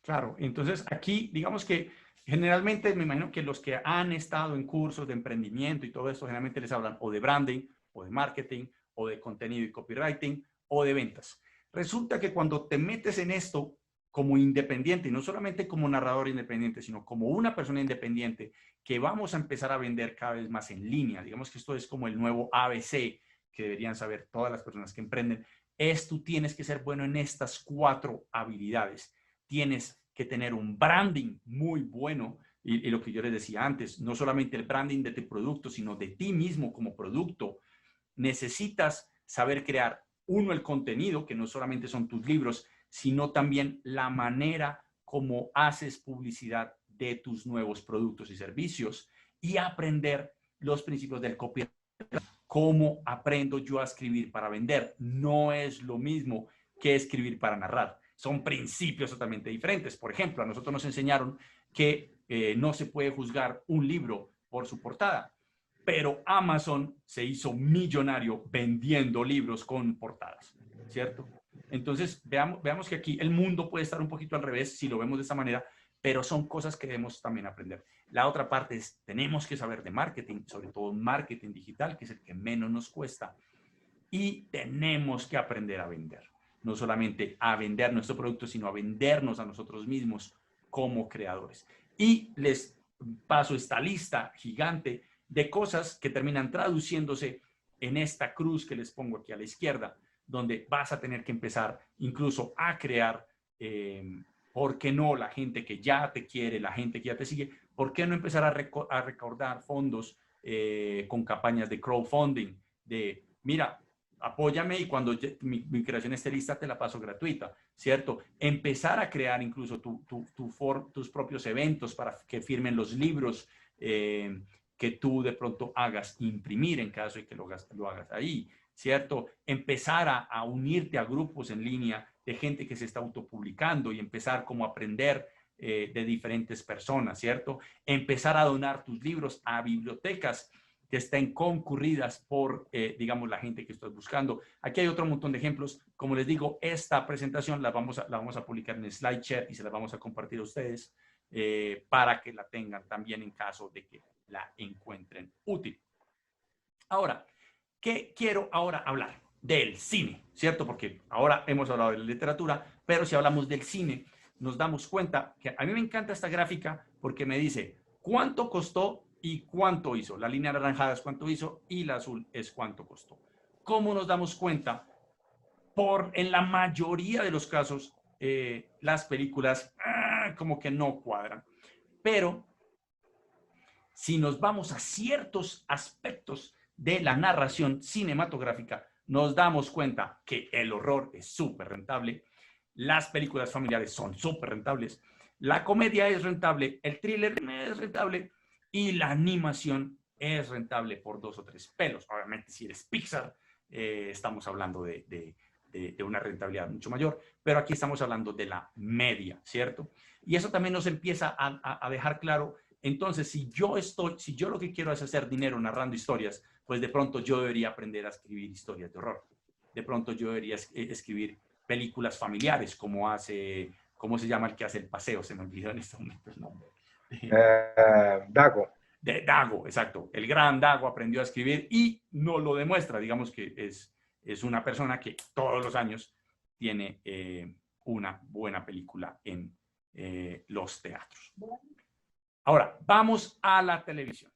Claro, entonces aquí digamos que generalmente me imagino que los que han estado en cursos de emprendimiento y todo esto generalmente les hablan o de branding, o de marketing, o de contenido y copywriting, o de ventas. Resulta que cuando te metes en esto como independiente, y no solamente como narrador independiente, sino como una persona independiente, que vamos a empezar a vender cada vez más en línea, digamos que esto es como el nuevo ABC que deberían saber todas las personas que emprenden, es tú tienes que ser bueno en estas 4 habilidades. Tienes que tener un branding muy bueno y lo que yo les decía antes, no solamente el branding de tu producto, sino de ti mismo como producto. Necesitas saber crear, uno, el contenido, que no solamente son tus libros, sino también la manera como haces publicidad de tus nuevos productos y servicios y aprender los principios del copyright. ¿Cómo aprendo yo a escribir para vender? No es lo mismo que escribir para narrar. Son principios totalmente diferentes. Por ejemplo, a nosotros nos enseñaron que no se puede juzgar un libro por su portada, pero Amazon se hizo millonario vendiendo libros con portadas, ¿cierto? Entonces, veamos que aquí el mundo puede estar un poquito al revés si lo vemos de esa manera, pero son cosas que debemos también aprender. La otra parte es, tenemos que saber de marketing, sobre todo marketing digital, que es el que menos nos cuesta, y tenemos que aprender a vender. No solamente a vender nuestro producto, sino a vendernos a nosotros mismos como creadores. Y les paso esta lista gigante de cosas que terminan traduciéndose en esta cruz que les pongo aquí a la izquierda, donde vas a tener que empezar incluso a crear, ¿por qué no? La gente que ya te quiere, la gente que ya te sigue, ¿por qué no empezar a recaudar fondos con campañas de crowdfunding? De, mira, apóyame y cuando mi creación esté lista te la paso gratuita, ¿cierto? Empezar a crear incluso tus propios eventos para que firmen los libros que tú de pronto hagas, imprimir en caso de que lo hagas ahí, ¿cierto? Empezar a unirte a grupos en línea de gente que se está autopublicando y empezar como a aprender de diferentes personas, ¿cierto? Empezar a donar tus libros a bibliotecas que estén concurridas por, digamos, la gente que estás buscando. Aquí hay otro montón de ejemplos. Como les digo, esta presentación la vamos a publicar en SlideShare y se la vamos a compartir a ustedes para que la tengan también en caso de que la encuentren útil. Ahora, ¿qué quiero ahora hablar? Del cine, ¿cierto? Porque ahora hemos hablado de la literatura, pero si hablamos del cine, nos damos cuenta que a mí me encanta esta gráfica porque me dice cuánto costó y cuánto hizo. La línea anaranjada es cuánto hizo y la azul es cuánto costó. ¿Cómo nos damos cuenta? En la mayoría de los casos, las películas como que no cuadran. Pero si nos vamos a ciertos aspectos de la narración cinematográfica, nos damos cuenta que el horror es súper rentable, las películas familiares son súper rentables, la comedia es rentable, el thriller es rentable y la animación es rentable por 2 o 3 pelos. Obviamente, si eres Pixar, estamos hablando de una rentabilidad mucho mayor, pero aquí estamos hablando de la media, ¿cierto? Y eso también nos empieza a dejar claro. Entonces, si yo lo que quiero es hacer dinero narrando historias, pues de pronto yo debería aprender a escribir historias de horror. De pronto yo debería escribir películas familiares, ¿cómo se llama el que hace el paseo? Se me olvidó en este momento el nombre. Dago. De Dago, exacto. El gran Dago aprendió a escribir y no lo demuestra. Digamos que es una persona que todos los años tiene una buena película en los teatros. Ahora, vamos a la televisión.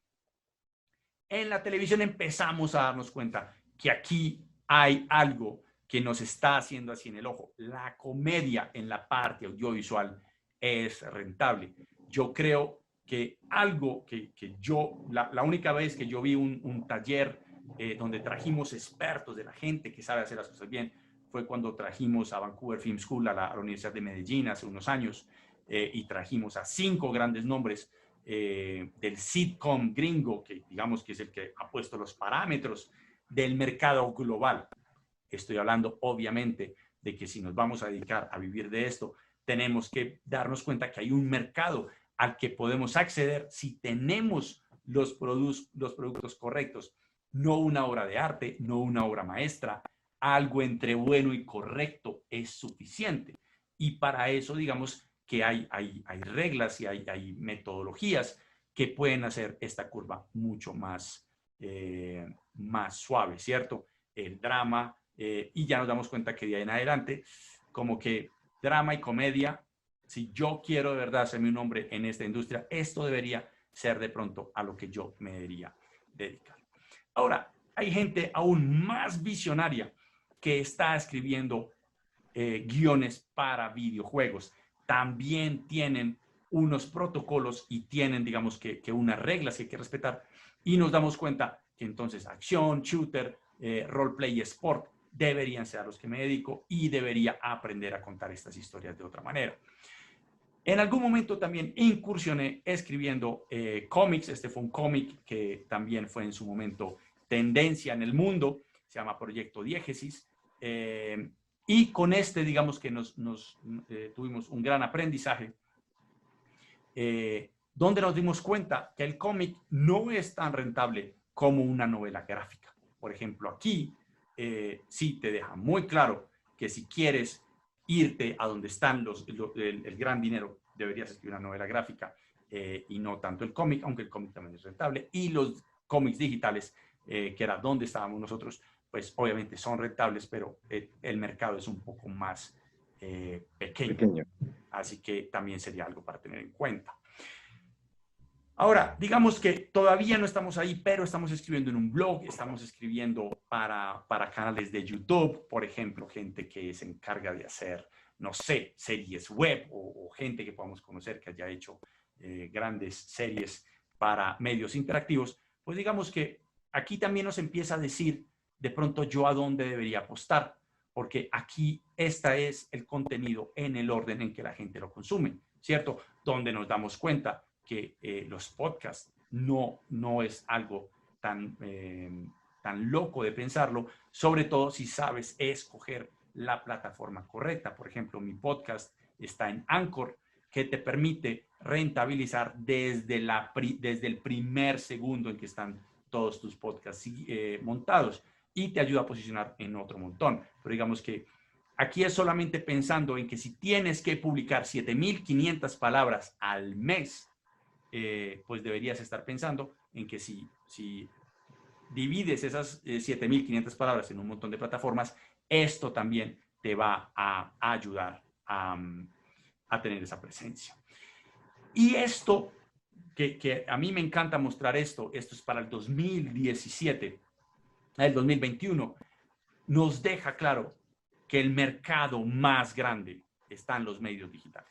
En la televisión empezamos a darnos cuenta que aquí hay algo que nos está haciendo así en el ojo. La comedia en la parte audiovisual es rentable. Yo creo que algo la única vez que yo vi un taller donde trajimos expertos de la gente que sabe hacer las cosas bien, fue cuando trajimos a Vancouver Film School, a la Universidad de Medellín hace unos años, y trajimos a 5 grandes nombres del sitcom gringo, que digamos que es el que ha puesto los parámetros del mercado global. Estoy hablando, obviamente, de que si nos vamos a dedicar a vivir de esto, tenemos que darnos cuenta que hay un mercado, al que podemos acceder si tenemos los productos correctos, no una obra de arte, no una obra maestra, algo entre bueno y correcto es suficiente. Y para eso, digamos que hay reglas y hay metodologías que pueden hacer esta curva mucho más suave, ¿cierto? El drama, y ya nos damos cuenta que de ahí en adelante, como que drama y comedia, si yo quiero de verdad hacerme un hombre en esta industria, esto debería ser de pronto a lo que yo me debería dedicar. Ahora, hay gente aún más visionaria que está escribiendo guiones para videojuegos. También tienen unos protocolos y tienen, digamos, que unas reglas que hay que respetar. Y nos damos cuenta que entonces acción, shooter, roleplay y sport deberían ser a los que me dedico y debería aprender a contar estas historias de otra manera. En algún momento también incursioné escribiendo cómics. Este fue un cómic que también fue en su momento tendencia en el mundo. Se llama Proyecto Diégesis. Y con este, digamos que tuvimos un gran aprendizaje, donde nos dimos cuenta que el cómic no es tan rentable como una novela gráfica. Por ejemplo, aquí sí te deja muy claro que si quieres irte a donde están el gran dinero, deberías escribir una novela gráfica y no tanto el cómic, aunque el cómic también es rentable. Y los cómics digitales, que era donde estábamos nosotros, pues obviamente son rentables, pero el mercado es un poco más pequeño. Así que también sería algo para tener en cuenta. Ahora, digamos que todavía no estamos ahí, pero estamos escribiendo en un blog, estamos escribiendo para canales de YouTube, por ejemplo, gente que se encarga de hacer, no sé, series web o gente que podamos conocer que haya hecho grandes series para medios interactivos. Pues digamos que aquí también nos empieza a decir de pronto yo a dónde debería apostar, porque aquí este es el contenido en el orden en que la gente lo consume, ¿cierto? Donde nos damos cuenta que los podcasts no es algo tan loco de pensarlo, sobre todo si sabes escoger la plataforma correcta. Por ejemplo, mi podcast está en Anchor, que te permite rentabilizar desde el primer segundo en que están todos tus podcasts montados y te ayuda a posicionar en otro montón. Pero digamos que aquí es solamente pensando en que si tienes que publicar 7,500 palabras al mes, pues deberías estar pensando en que si divides esas 7,500 palabras en un montón de plataformas, esto también te va a ayudar a tener esa presencia. Y esto, que a mí me encanta mostrar esto es para el 2017, el 2021, nos deja claro que el mercado más grande está en los medios digitales.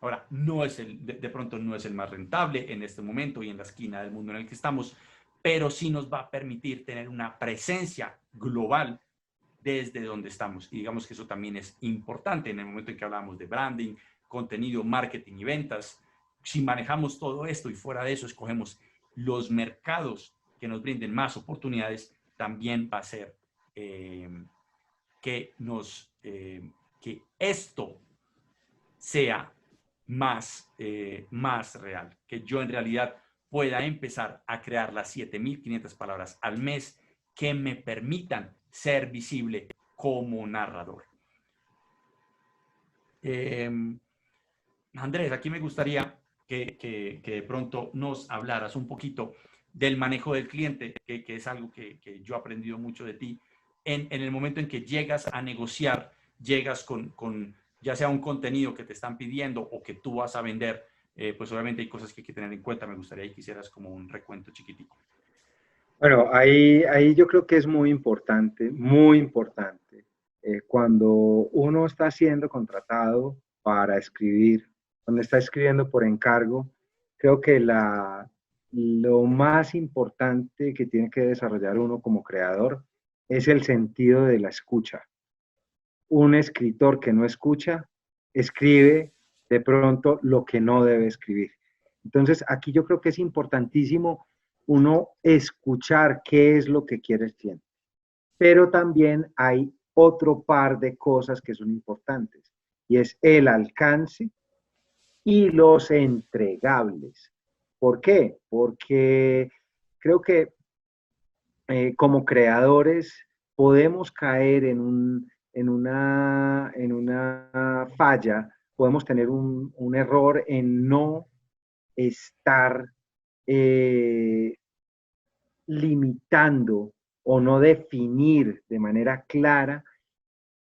Ahora, de pronto no es el más rentable en este momento y en la esquina del mundo en el que estamos, pero sí nos va a permitir tener una presencia global desde donde estamos. Y digamos que eso también es importante en el momento en que hablamos de branding, contenido, marketing y ventas. Si manejamos todo esto y fuera de eso escogemos los mercados que nos brinden más oportunidades, también va a ser que esto sea más real, que yo en realidad pueda empezar a crear las 7,500 palabras al mes que me permitan ser visible como narrador. Andrés, aquí me gustaría que de pronto nos hablaras un poquito del manejo del cliente, que es algo que yo he aprendido mucho de ti, en el momento en que llegas a negociar, llegas con ya sea un contenido que te están pidiendo o que tú vas a vender, pues obviamente hay cosas que hay que tener en cuenta. Me gustaría que hicieras como un recuento chiquitico. Bueno, ahí yo creo que es muy importante, cuando uno está siendo contratado para escribir, cuando está escribiendo por encargo, creo que lo más importante que tiene que desarrollar uno como creador es el sentido de la escucha. Un escritor que no escucha, escribe de pronto lo que no debe escribir. Entonces, aquí yo creo que es importantísimo uno escuchar qué es lo que quiere el cliente. Pero también hay otro par de cosas que son importantes y es el alcance y los entregables. ¿Por qué? Porque creo que como creadores podemos caer en una falla, podemos tener un error en no estar eh, limitando o no definir de manera clara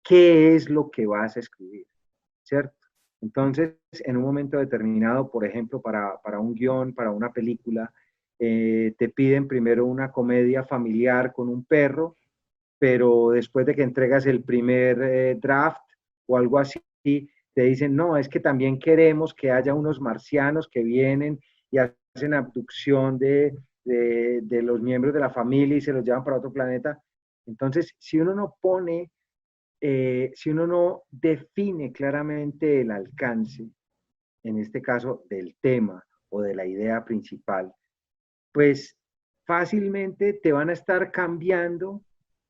qué es lo que vas a escribir, ¿cierto? Entonces, en un momento determinado, por ejemplo, para un guión, para una película, te piden primero una comedia familiar con un perro, pero después de que entregas el primer draft o algo así, te dicen, no, es que también queremos que haya unos marcianos que vienen y hacen abducción de los miembros de la familia y se los llevan para otro planeta. Entonces, si uno no define claramente el alcance, en este caso del tema o de la idea principal, pues fácilmente te van a estar cambiando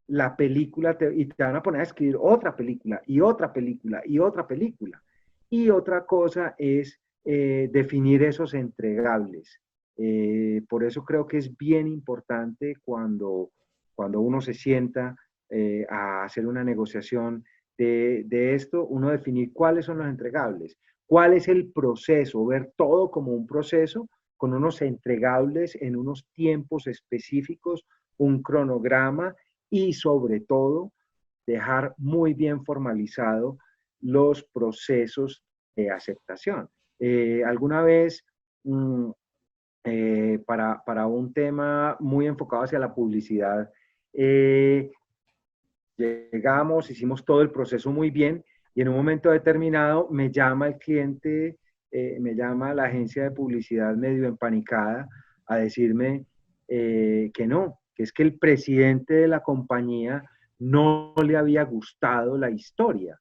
la película y te van a poner a escribir otra película y otra película y otra película. Y otra cosa es definir esos entregables. Por eso creo que es bien importante cuando uno se sienta a hacer una negociación de esto, uno definir cuáles son los entregables, cuál es el proceso, ver todo como un proceso con unos entregables en unos tiempos específicos, un cronograma y sobre todo dejar muy bien formalizado los procesos de aceptación. Alguna vez, mmm, para un tema muy enfocado hacia la publicidad, llegamos, hicimos todo el proceso muy bien y en un momento determinado me llama el cliente, me llama la agencia de publicidad medio empanicada a decirme que no, que es que el presidente de la compañía no le había gustado la historia.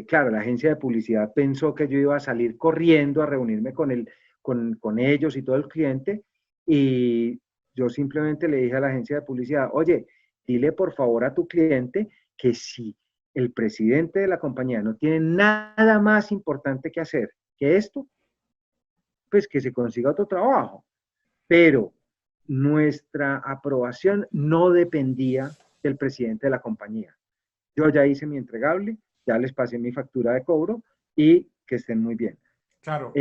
Claro, la agencia de publicidad pensó que yo iba a salir corriendo a reunirme con ellos y todo el cliente y yo simplemente le dije a la agencia de publicidad, oye, dile por favor a tu cliente que si el presidente de la compañía no tiene nada más importante que hacer que esto, pues que se consiga otro trabajo. Pero nuestra aprobación no dependía del presidente de la compañía. Yo ya hice mi entregable, ya les pasé mi factura de cobro y que estén muy bien. Claro,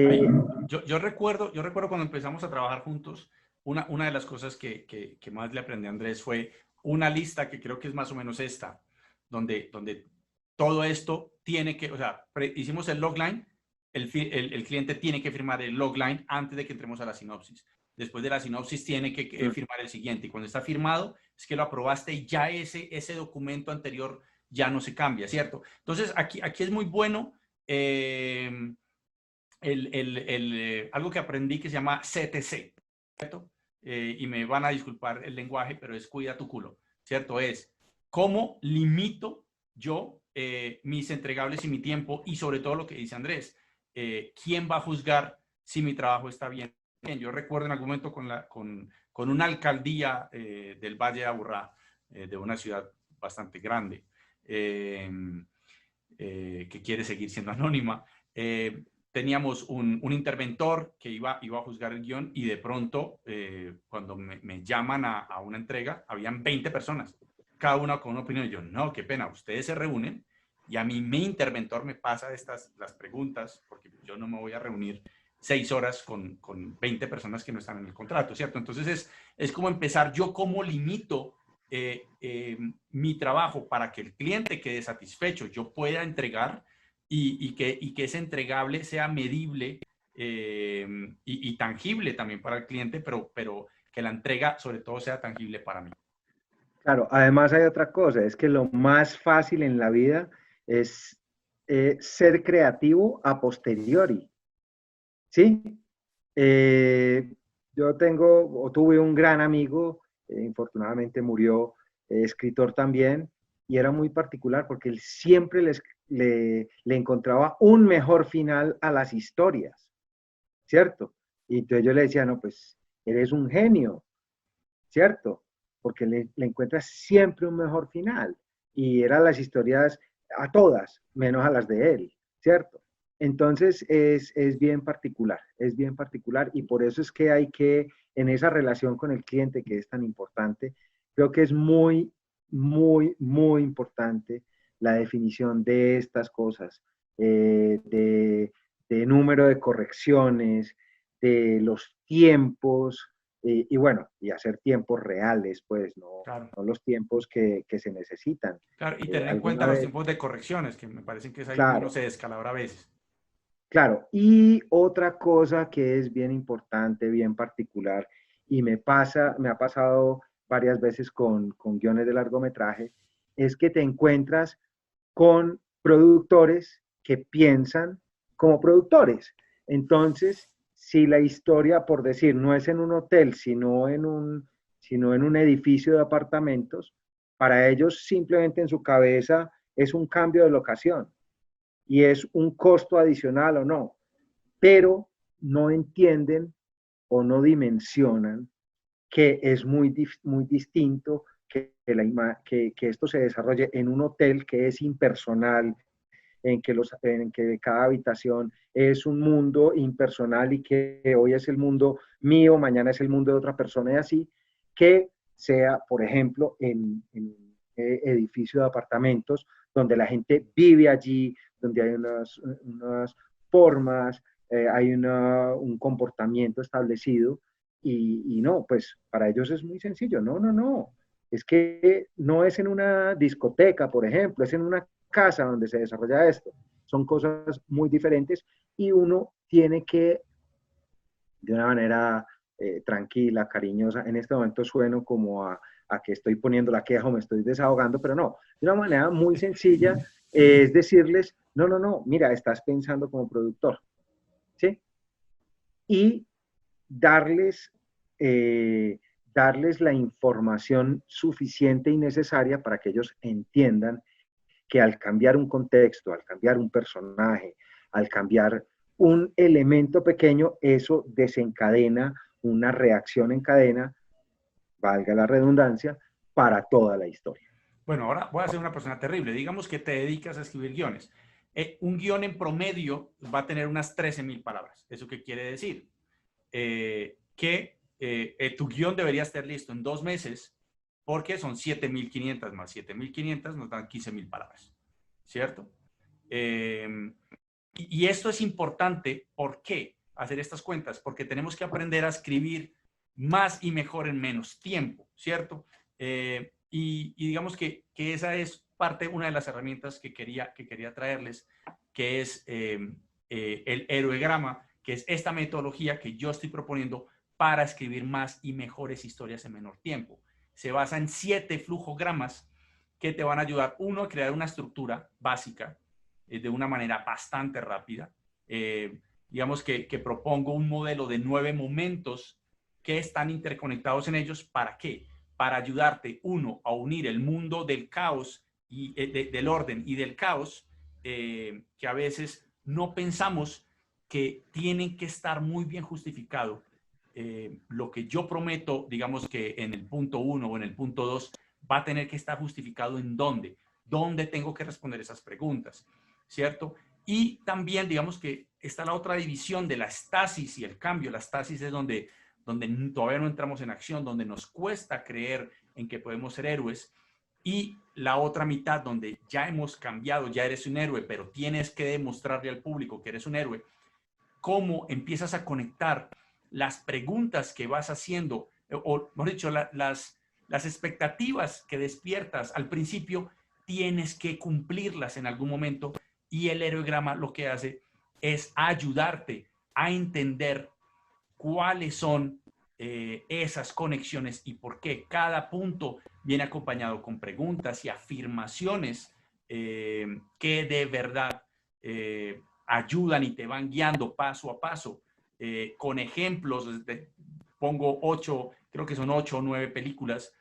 yo recuerdo cuando empezamos a trabajar juntos, una de las cosas que más le aprendí a Andrés fue una lista que creo que es más o menos esta, donde todo esto tiene que, o sea, hicimos el logline, el cliente tiene que firmar el logline antes de que entremos a la sinopsis. Después de la sinopsis tiene que firmar el siguiente. Y cuando está firmado, es que lo aprobaste y ya ese documento anterior ya no se cambia, ¿cierto? Entonces, aquí es muy bueno. Algo que aprendí que se llama CTC, ¿cierto? Y me van a disculpar el lenguaje, pero es cuida tu culo, ¿cierto? Es cómo limito yo mis entregables y mi tiempo y sobre todo lo que dice Andrés, ¿quién va a juzgar si mi trabajo está bien? Yo recuerdo en algún momento con una alcaldía del Valle de Aburrá, de una ciudad bastante grande, que quiere seguir siendo anónima, teníamos un interventor que iba a juzgar el guión y de pronto, cuando me llaman a una entrega, habían 20 personas, cada una con una opinión. Y yo, no, qué pena, ustedes se reúnen y a mí mi interventor me pasa las preguntas, porque yo no me voy a reunir 6 horas con 20 personas que no están en el contrato, ¿cierto? Entonces es como empezar yo cómo limito mi trabajo para que el cliente quede satisfecho, yo pueda entregar y que ese entregable sea medible y tangible también para el cliente, pero que la entrega sobre todo sea tangible para mí. Claro, además hay otra cosa, es que lo más fácil en la vida es ser creativo a posteriori, ¿sí? Eh, yo tengo o tuve un gran amigo, infortunadamente murió, escritor también, y era muy particular porque él siempre le encontraba un mejor final a las historias, ¿cierto? Y entonces yo le decía, no, pues eres un genio, ¿cierto? Porque le encuentras siempre un mejor final. Y eran las historias a todas, menos a las de él, ¿cierto? Entonces es bien particular y por eso es que hay que, en esa relación con el cliente que es tan importante, creo que es muy, muy, muy importante la definición de estas cosas, de número de correcciones, de los tiempos y bueno, y hacer tiempos reales, pues no, Claro. no los tiempos que se necesitan. Claro, y tener en cuenta Alguna los vez, tiempos de correcciones, que me parecen que es ahí donde uno claro. se descalabra a veces. Claro, y otra cosa que es bien importante, bien particular, y me ha pasado varias veces con guiones de largometraje, es que te encuentras con productores que piensan como productores. Entonces, si la historia, por decir, no es en un hotel, sino en un edificio de apartamentos, para ellos simplemente en su cabeza es un cambio de locación y es un costo adicional o no, pero no entienden o no dimensionan que es muy distinto que esto se desarrolle en un hotel que es impersonal, en que cada habitación es un mundo impersonal y que hoy es el mundo mío, mañana es el mundo de otra persona y así, que sea, por ejemplo, en un edificio de apartamentos donde la gente vive allí, donde hay unas formas, hay un comportamiento establecido y no, pues para ellos es muy sencillo, no, no, no, es que no es en una discoteca, por ejemplo, es en una casa donde se desarrolla esto. Son cosas muy diferentes y uno tiene que, de una manera tranquila, cariñosa, en este momento sueno como a que estoy poniendo la queja o me estoy desahogando, pero no, de una manera muy sencilla, es decirles, no, no, no, mira, estás pensando como productor, ¿sí? Y darles, darles la información suficiente y necesaria para que ellos entiendan que al cambiar un contexto, al cambiar un personaje, al cambiar un elemento pequeño, eso desencadena una reacción en cadena, valga la redundancia, para toda la historia. Bueno, ahora voy a ser una persona terrible. Digamos que te dedicas a escribir guiones. Un guión en promedio va a tener unas 13.000 palabras. ¿Eso qué quiere decir? Que tu guión debería estar listo en 2 meses porque son 7.500 más 7.500 nos dan 15.000 palabras, ¿cierto? Eh, y esto es importante. ¿Por qué hacer estas cuentas? Porque tenemos que aprender a escribir más y mejor en menos tiempo, ¿cierto? Y digamos que esa es parte, una de las herramientas que quería traerles, que es el héroegrama, que es esta metodología que yo estoy proponiendo para escribir más y mejores historias en menor tiempo. Se basa en 7 flujogramas que te van a ayudar, uno, a crear una estructura básica de una manera bastante rápida. Digamos que propongo un modelo de 9 momentos que están interconectados en ellos. ¿Para qué? Para ayudarte, uno, a unir el mundo del caos y del orden y del caos, que a veces no pensamos que tienen que estar muy bien justificado. Lo que yo prometo, digamos que en el punto 1 o en el punto 2, va a tener que estar justificado en dónde tengo que responder esas preguntas, ¿cierto? Y también, digamos que está la otra división de la estasis y el cambio. La estasis es donde todavía no entramos en acción, donde nos cuesta creer en que podemos ser héroes. Y la otra mitad, donde ya hemos cambiado, ya eres un héroe, pero tienes que demostrarle al público que eres un héroe. Cómo empiezas a conectar las preguntas que vas haciendo, o mejor dicho, las expectativas que despiertas al principio, tienes que cumplirlas en algún momento. Y el héroegrama lo que hace es ayudarte a entender cuáles son esas conexiones y por qué cada punto viene acompañado con preguntas y afirmaciones que de verdad ayudan y te van guiando paso a paso, con ejemplos. Pongo 8, creo que son 8 o 9 películas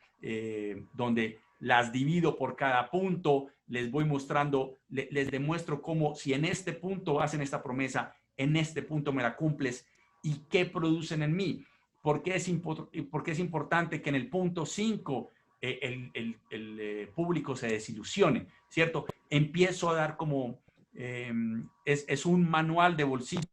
donde las divido por cada punto, les voy mostrando, les demuestro cómo si en este punto hacen esta promesa, en este punto me la cumples y qué producen en mí. ¿Por qué es importante que en el punto 5 el público se desilusione? ¿Cierto? Empiezo a dar como es un manual de bolsillo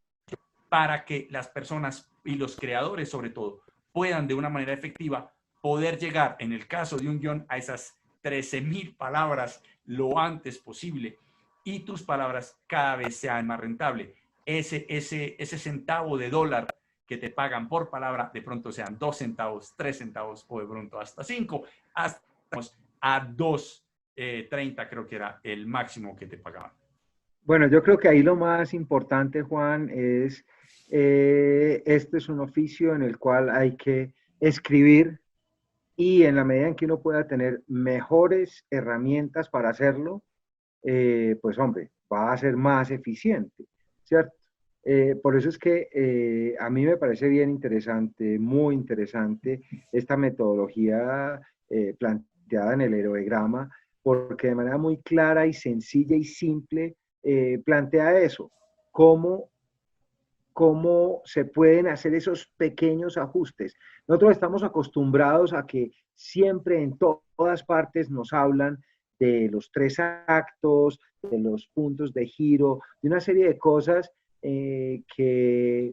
para que las personas y los creadores, sobre todo, puedan de una manera efectiva poder llegar, en el caso de un guión, a esas 13,000 palabras lo antes posible y tus palabras cada vez sean más rentables. Ese centavo de dólar que te pagan por palabra, de pronto sean 2 centavos, 3 centavos o de pronto hasta 5, hasta a 2.30 creo que era el máximo que te pagaban. Bueno, yo creo que ahí lo más importante, Juan, es, este es un oficio en el cual hay que escribir y en la medida en que uno pueda tener mejores herramientas para hacerlo, pues hombre, va a ser más eficiente, ¿cierto? Por eso es que a mí me parece bien interesante, muy interesante, esta metodología planteada en el heroigrama, porque de manera muy clara y sencilla y simple plantea eso, cómo, cómo se pueden hacer esos pequeños ajustes. Nosotros estamos acostumbrados a que siempre en todas partes nos hablan de los 3 actos, de los puntos de giro, de una serie de cosas que,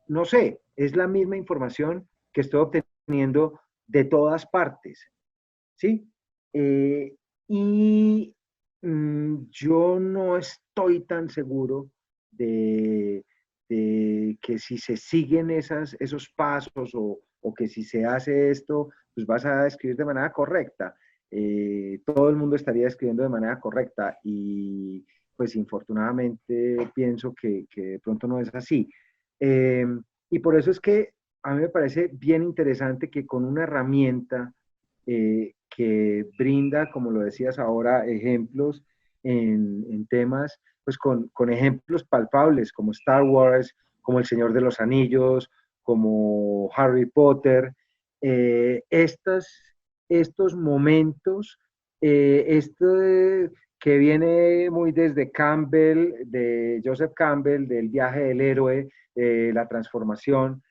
no sé, es la misma información que estoy obteniendo de todas partes, ¿sí? Eh, y yo no estoy tan seguro de que si se siguen esos pasos o que si se hace esto, pues vas a escribir de manera correcta. Todo el mundo estaría escribiendo de manera correcta y pues infortunadamente pienso que de pronto no es así. Eh, y por eso es que a mí me parece bien interesante que con una herramienta que brinda, como lo decías ahora, ejemplos en temas, pues con ejemplos palpables como Star Wars, como El Señor de los Anillos, como Harry Potter, estos momentos, esto que viene muy desde Campbell, de Joseph Campbell, del viaje del héroe, la transformación,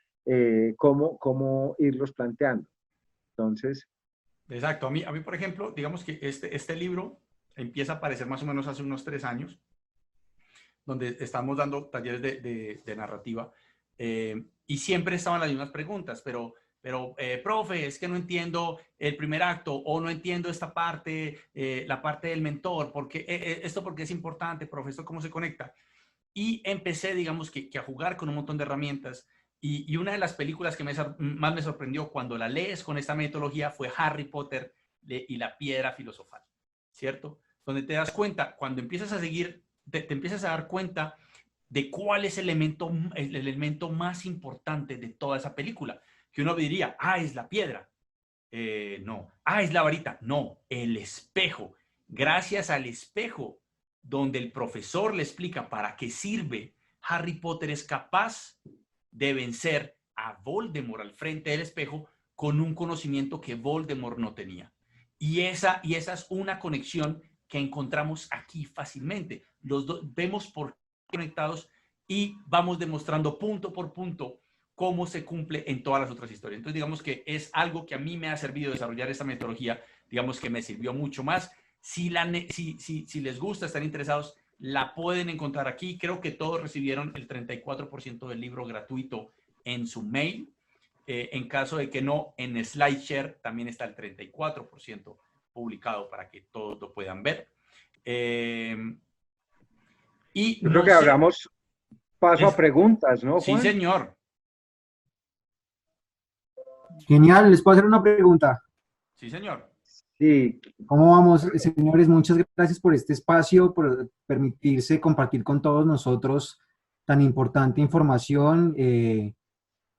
cómo irlos planteando. Entonces, Exacto. A mí, por ejemplo, digamos que este libro empieza a aparecer más o menos hace unos 3 años, donde estamos dando talleres de narrativa, y siempre estaban las mismas preguntas, pero profe, es que no entiendo el primer acto o no entiendo esta parte, la parte del mentor, porque esto porque es importante, profe, esto cómo se conecta. Y empecé, digamos, que a jugar con un montón de herramientas. Y una de las películas que más me sorprendió cuando la lees con esta metodología fue Harry Potter y la piedra filosofal, ¿cierto? Donde te das cuenta, cuando empiezas a seguir, te empiezas a dar cuenta de cuál es el elemento más importante de toda esa película. Que uno diría, ah, es la piedra. No. Ah, es la varita. No, el espejo. Gracias al espejo, donde el profesor le explica para qué sirve, Harry Potter es capaz de vencer a Voldemort al frente del espejo con un conocimiento que Voldemort no tenía. Y esa es una conexión que encontramos aquí fácilmente. Los dos vemos por qué conectados y vamos demostrando punto por punto cómo se cumple en todas las otras historias. Entonces, digamos que es algo que a mí me ha servido desarrollar esta metodología, digamos que me sirvió mucho más. Si les gusta, están interesados, la pueden encontrar aquí. Creo que todos recibieron el 34% del libro gratuito en su mail. En caso de que no, en SlideShare también está el 34% publicado para que todos lo puedan ver. Y yo creo no que sé, hablamos paso a preguntas, ¿no, sí, Juan? señor. Genial, les puedo hacer una pregunta. Sí, señor. Sí, ¿Cómo vamos, señores? Muchas gracias por este espacio, por permitirse compartir con todos nosotros tan importante información.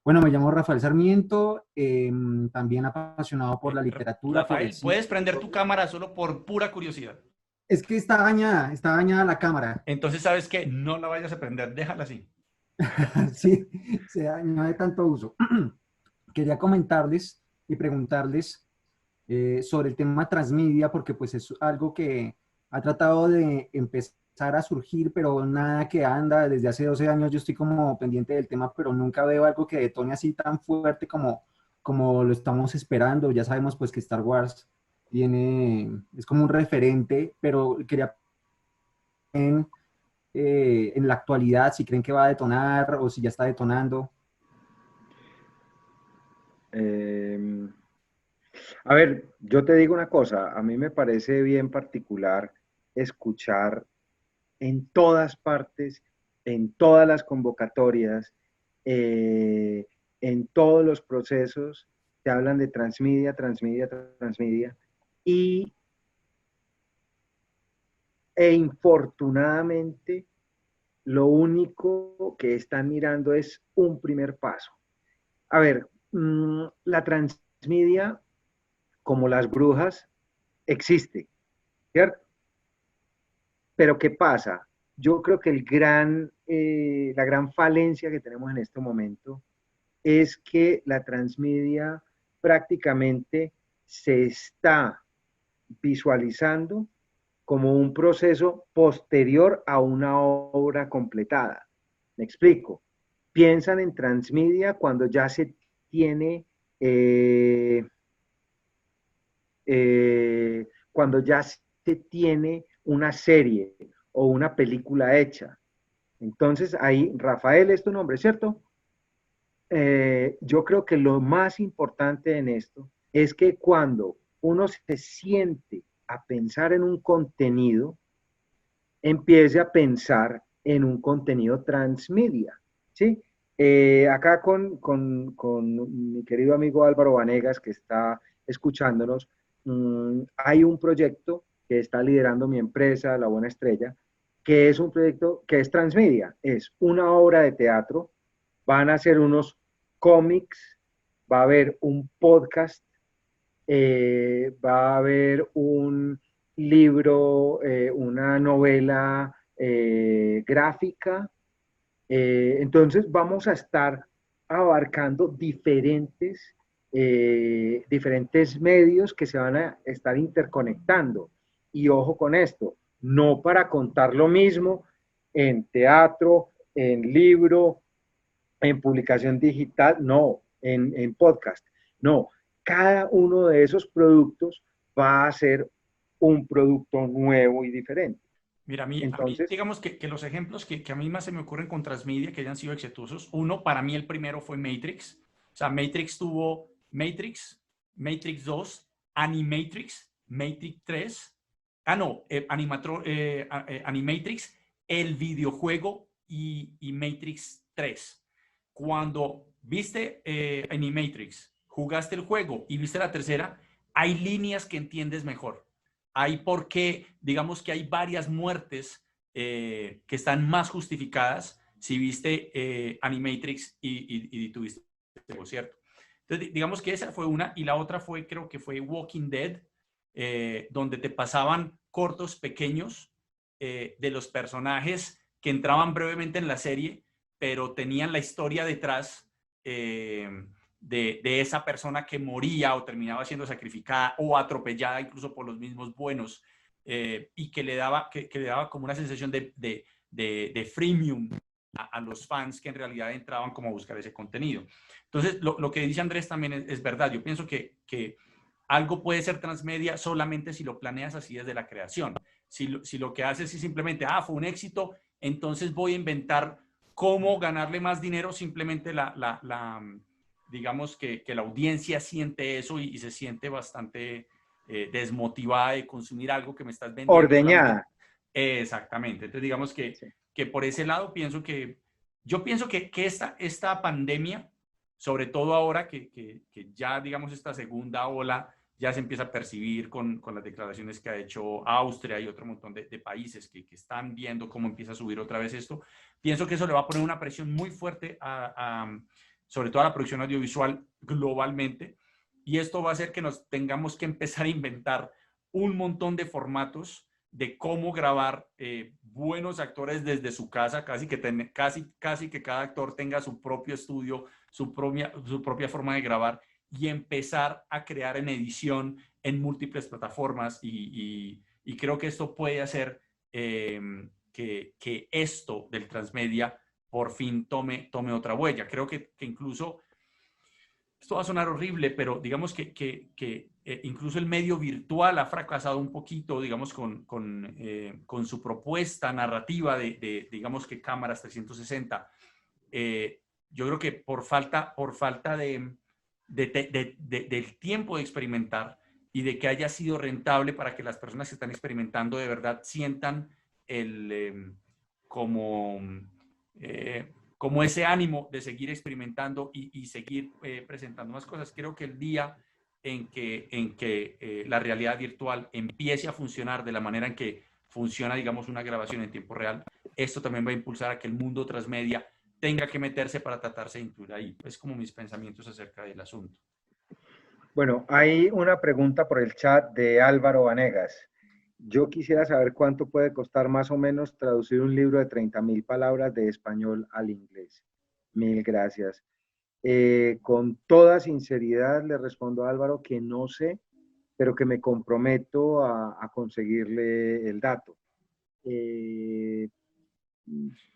Bueno, me llamo Rafael Sarmiento, también apasionado por la literatura, por el Rafael, cine. puedes prender tu cámara solo por pura curiosidad. Es que está dañada la cámara. Entonces, ¿sabes qué? No la vayas a prender, déjala así. Sí, se dañó de tanto uso. Quería comentarles y preguntarles sobre el tema transmedia, porque pues es algo que ha tratado de empezar a surgir, pero nada que anda. Desde hace 12 años yo estoy como pendiente del tema, pero nunca veo algo que detone así tan fuerte como lo estamos esperando. Ya sabemos pues que Star Wars es como un referente, pero quería en la actualidad, si creen que va a detonar o si ya está detonando. Eh, a ver, yo te digo una cosa, a mí me parece bien particular escuchar en todas partes, en todas las convocatorias, eh, en todos los procesos, te hablan de transmedia, transmedia, transmedia, y, e infortunadamente lo único que están mirando es un primer paso. A ver, la transmedia, como las brujas, existe, ¿cierto? Pero ¿qué pasa? Yo creo que la gran falencia que tenemos en este momento es que la transmedia prácticamente se está visualizando como un proceso posterior a una obra completada. Me explico. Piensan en transmedia cuando ya se tiene, cuando ya se tiene una serie o una película hecha. Entonces ahí, Rafael es tu nombre, ¿cierto? Yo creo que lo más importante en esto es que cuando uno se siente a pensar en un contenido, empiece a pensar en un contenido transmedia, ¿sí? Acá con mi querido amigo Álvaro Vanegas, que está escuchándonos, hay un proyecto que está liderando mi empresa, La Buena Estrella, que es un proyecto que es transmedia, es una obra de teatro, van a ser unos cómics, va a haber un podcast, va a haber un libro, una novela gráfica. Entonces vamos a estar abarcando diferentes medios que se van a estar interconectando. Y ojo con esto, no para contar lo mismo en teatro, en libro, en publicación digital, no, en podcast, no. Cada uno de esos productos va a ser un producto nuevo y diferente. Mira, a mí Entonces, digamos que los ejemplos que a mí más se me ocurren con Transmedia que hayan sido exitosos, uno, para mí el primero fue Matrix. O sea, Matrix tuvo Matrix, Matrix 2, Animatrix, Matrix 3, no, Animatrix, el videojuego y Matrix 3. Cuando viste Animatrix, jugaste el juego y viste la tercera, hay líneas que entiendes mejor. Hay porque, digamos que hay varias muertes que están más justificadas si viste Animatrix y tuviste, ¿cierto? Entonces, digamos que esa fue una, y la otra fue, creo que fue Walking Dead, donde te pasaban cortos pequeños de los personajes que entraban brevemente en la serie, pero tenían la historia detrás de esa persona que moría o terminaba siendo sacrificada o atropellada incluso por los mismos buenos, y que le daba como una sensación de freemium a los fans que en realidad entraban como a buscar ese contenido. Entonces, lo que dice Andrés también es verdad. Yo pienso que algo puede ser transmedia solamente si lo planeas así desde la creación. Si lo que haces es simplemente, fue un éxito, entonces voy a inventar cómo ganarle más dinero, simplemente digamos que la audiencia siente eso y se siente bastante desmotivada de consumir algo que me estás vendiendo solamente. ordeñada. Exactamente. Entonces, digamos Sí. que por ese lado yo pienso que esta pandemia, sobre todo ahora que ya, digamos, esta segunda ola ya se empieza a percibir con las declaraciones que ha hecho Austria y otro montón de países que están viendo cómo empieza a subir otra vez esto, pienso que eso le va a poner una presión muy fuerte sobre todo a la producción audiovisual globalmente, y esto va a hacer que nos tengamos que empezar a inventar un montón de formatos de cómo grabar buenos actores desde su casa, casi que cada actor tenga su propio estudio, su propia forma de grabar, y empezar a crear en edición en múltiples plataformas, y creo que esto puede hacer que esto del transmedia por fin tome otra huella. Creo que incluso esto va a sonar horrible, pero digamos que incluso el medio virtual ha fracasado un poquito, digamos, con su propuesta narrativa digamos que cámaras 360. Yo creo que por falta del tiempo de experimentar y de que haya sido rentable para que las personas que están experimentando de verdad sientan como, como ese ánimo de seguir experimentando y seguir presentando más cosas. Creo que el día en que la realidad virtual empiece a funcionar de la manera en que funciona, digamos, una grabación en tiempo real, esto también va a impulsar a que el mundo transmedia tenga que meterse para tratarse de incluir ahí. Es como mis pensamientos acerca del asunto. Bueno, hay una pregunta por el chat de Álvaro Vanegas. Yo quisiera saber cuánto puede costar más o menos traducir un libro de 30.000 palabras de español al inglés. Mil gracias. Con toda sinceridad le respondo a Álvaro que no sé, pero que me comprometo a conseguirle el dato.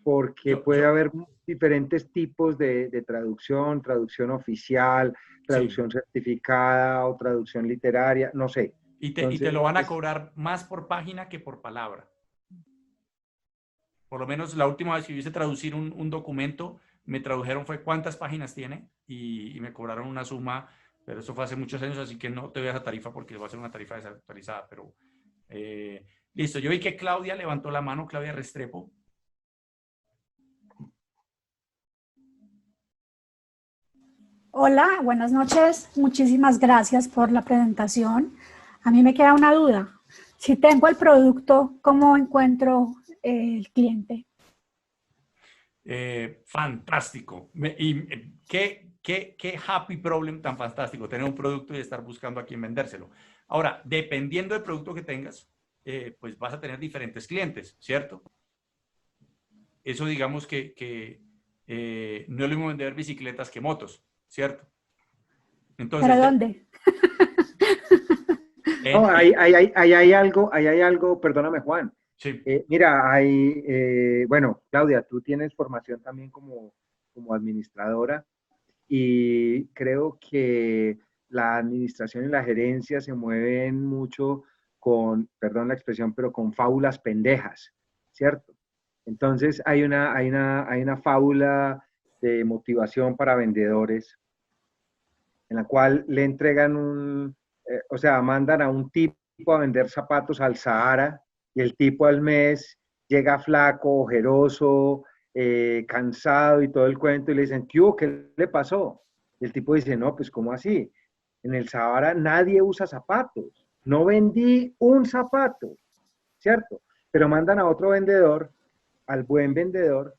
Porque puede haber diferentes tipos de traducción, traducción oficial, traducción certificada o traducción literaria, no sé. Y te lo van a cobrar más por página que por palabra. Por lo menos la última vez que yo hice traducir un documento, me tradujeron fue cuántas páginas tiene y me cobraron una suma, pero eso fue hace muchos años, así que no te doy esa tarifa porque va a ser una tarifa desactualizada. Pero listo, yo vi que Claudia levantó la mano, Claudia Restrepo. Hola, buenas noches. Muchísimas gracias por la presentación. A mí me queda una duda. Si tengo el producto, ¿cómo encuentro el cliente? Fantástico. Qué happy problem tan fantástico, tener un producto y estar buscando a quién vendérselo. Ahora, dependiendo del producto que tengas, pues vas a tener diferentes clientes, ¿cierto? Eso digamos que no es lo mismo vender bicicletas que motos, ¿cierto? Entonces, ¿Pero dónde? No, ahí hay algo, perdóname Juan. Sí. Mira, bueno, Claudia, tú tienes formación también como administradora y creo que la administración y la gerencia se mueven mucho con, perdón la expresión, pero con fábulas pendejas, ¿cierto? Entonces hay una fábula de motivación para vendedores en la cual le entregan o sea, mandan a un tipo a vender zapatos al Sahara y el tipo al mes llega flaco, ojeroso, cansado y todo el cuento y le dicen, ¿qué hubo? ¿Qué le pasó? Y el tipo dice, no, pues ¿cómo así? En el Sahara nadie usa zapatos, no vendí un zapato, ¿cierto? Pero mandan a otro vendedor, al buen vendedor,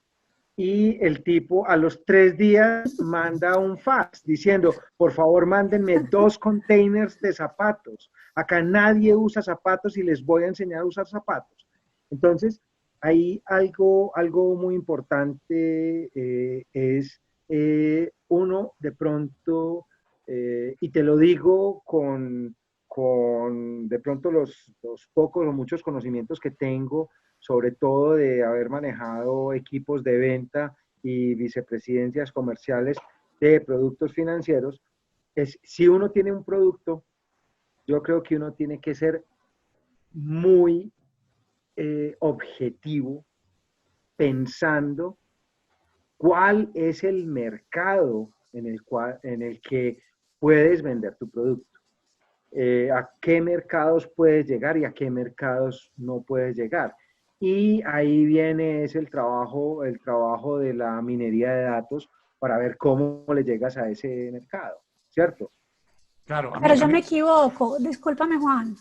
y el tipo a los 3 días manda un fax diciendo, por favor, mándenme 2 containers de zapatos. Acá nadie usa zapatos y les voy a enseñar a usar zapatos. Entonces, hay algo muy importante, es uno de pronto, y te lo digo con de pronto los pocos o muchos conocimientos que tengo, sobre todo de haber manejado equipos de venta y vicepresidencias comerciales de productos financieros, es si uno tiene un producto, yo creo que uno tiene que ser muy objetivo, pensando cuál es el mercado en el que puedes vender tu producto. A qué mercados puedes llegar y a qué mercados no puedes llegar. Y ahí viene el trabajo de la minería de datos para ver cómo le llegas a ese mercado, ¿cierto? Claro. Pero yo me equivoco, discúlpame Juan.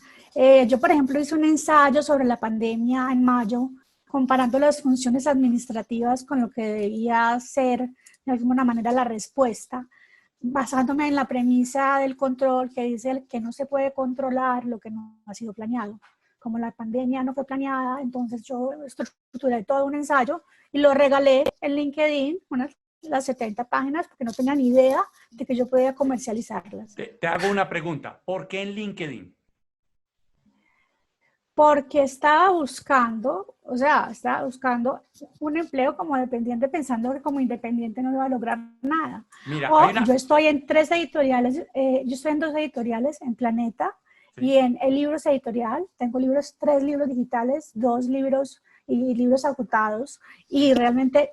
Yo, por ejemplo, hice un ensayo sobre la pandemia en mayo, comparando las funciones administrativas con lo que debía ser de alguna manera la respuesta, basándome en la premisa del control que dice que no se puede controlar lo que no ha sido planeado. Como la pandemia no fue planeada, entonces yo estructuré todo un ensayo y lo regalé en LinkedIn, las 70 páginas, porque no tenía ni idea de que yo podía comercializarlas. Te hago una pregunta. ¿Por qué en LinkedIn? porque estaba buscando, o sea, estaba buscando un empleo como dependiente, pensando que como independiente no iba a lograr nada. Mira, O yo estoy en 3 editoriales, yo estoy en 2 editoriales, en Planeta y en El Libros Editorial. Tengo 3 libros digitales, 2 libros y libros agotados, y realmente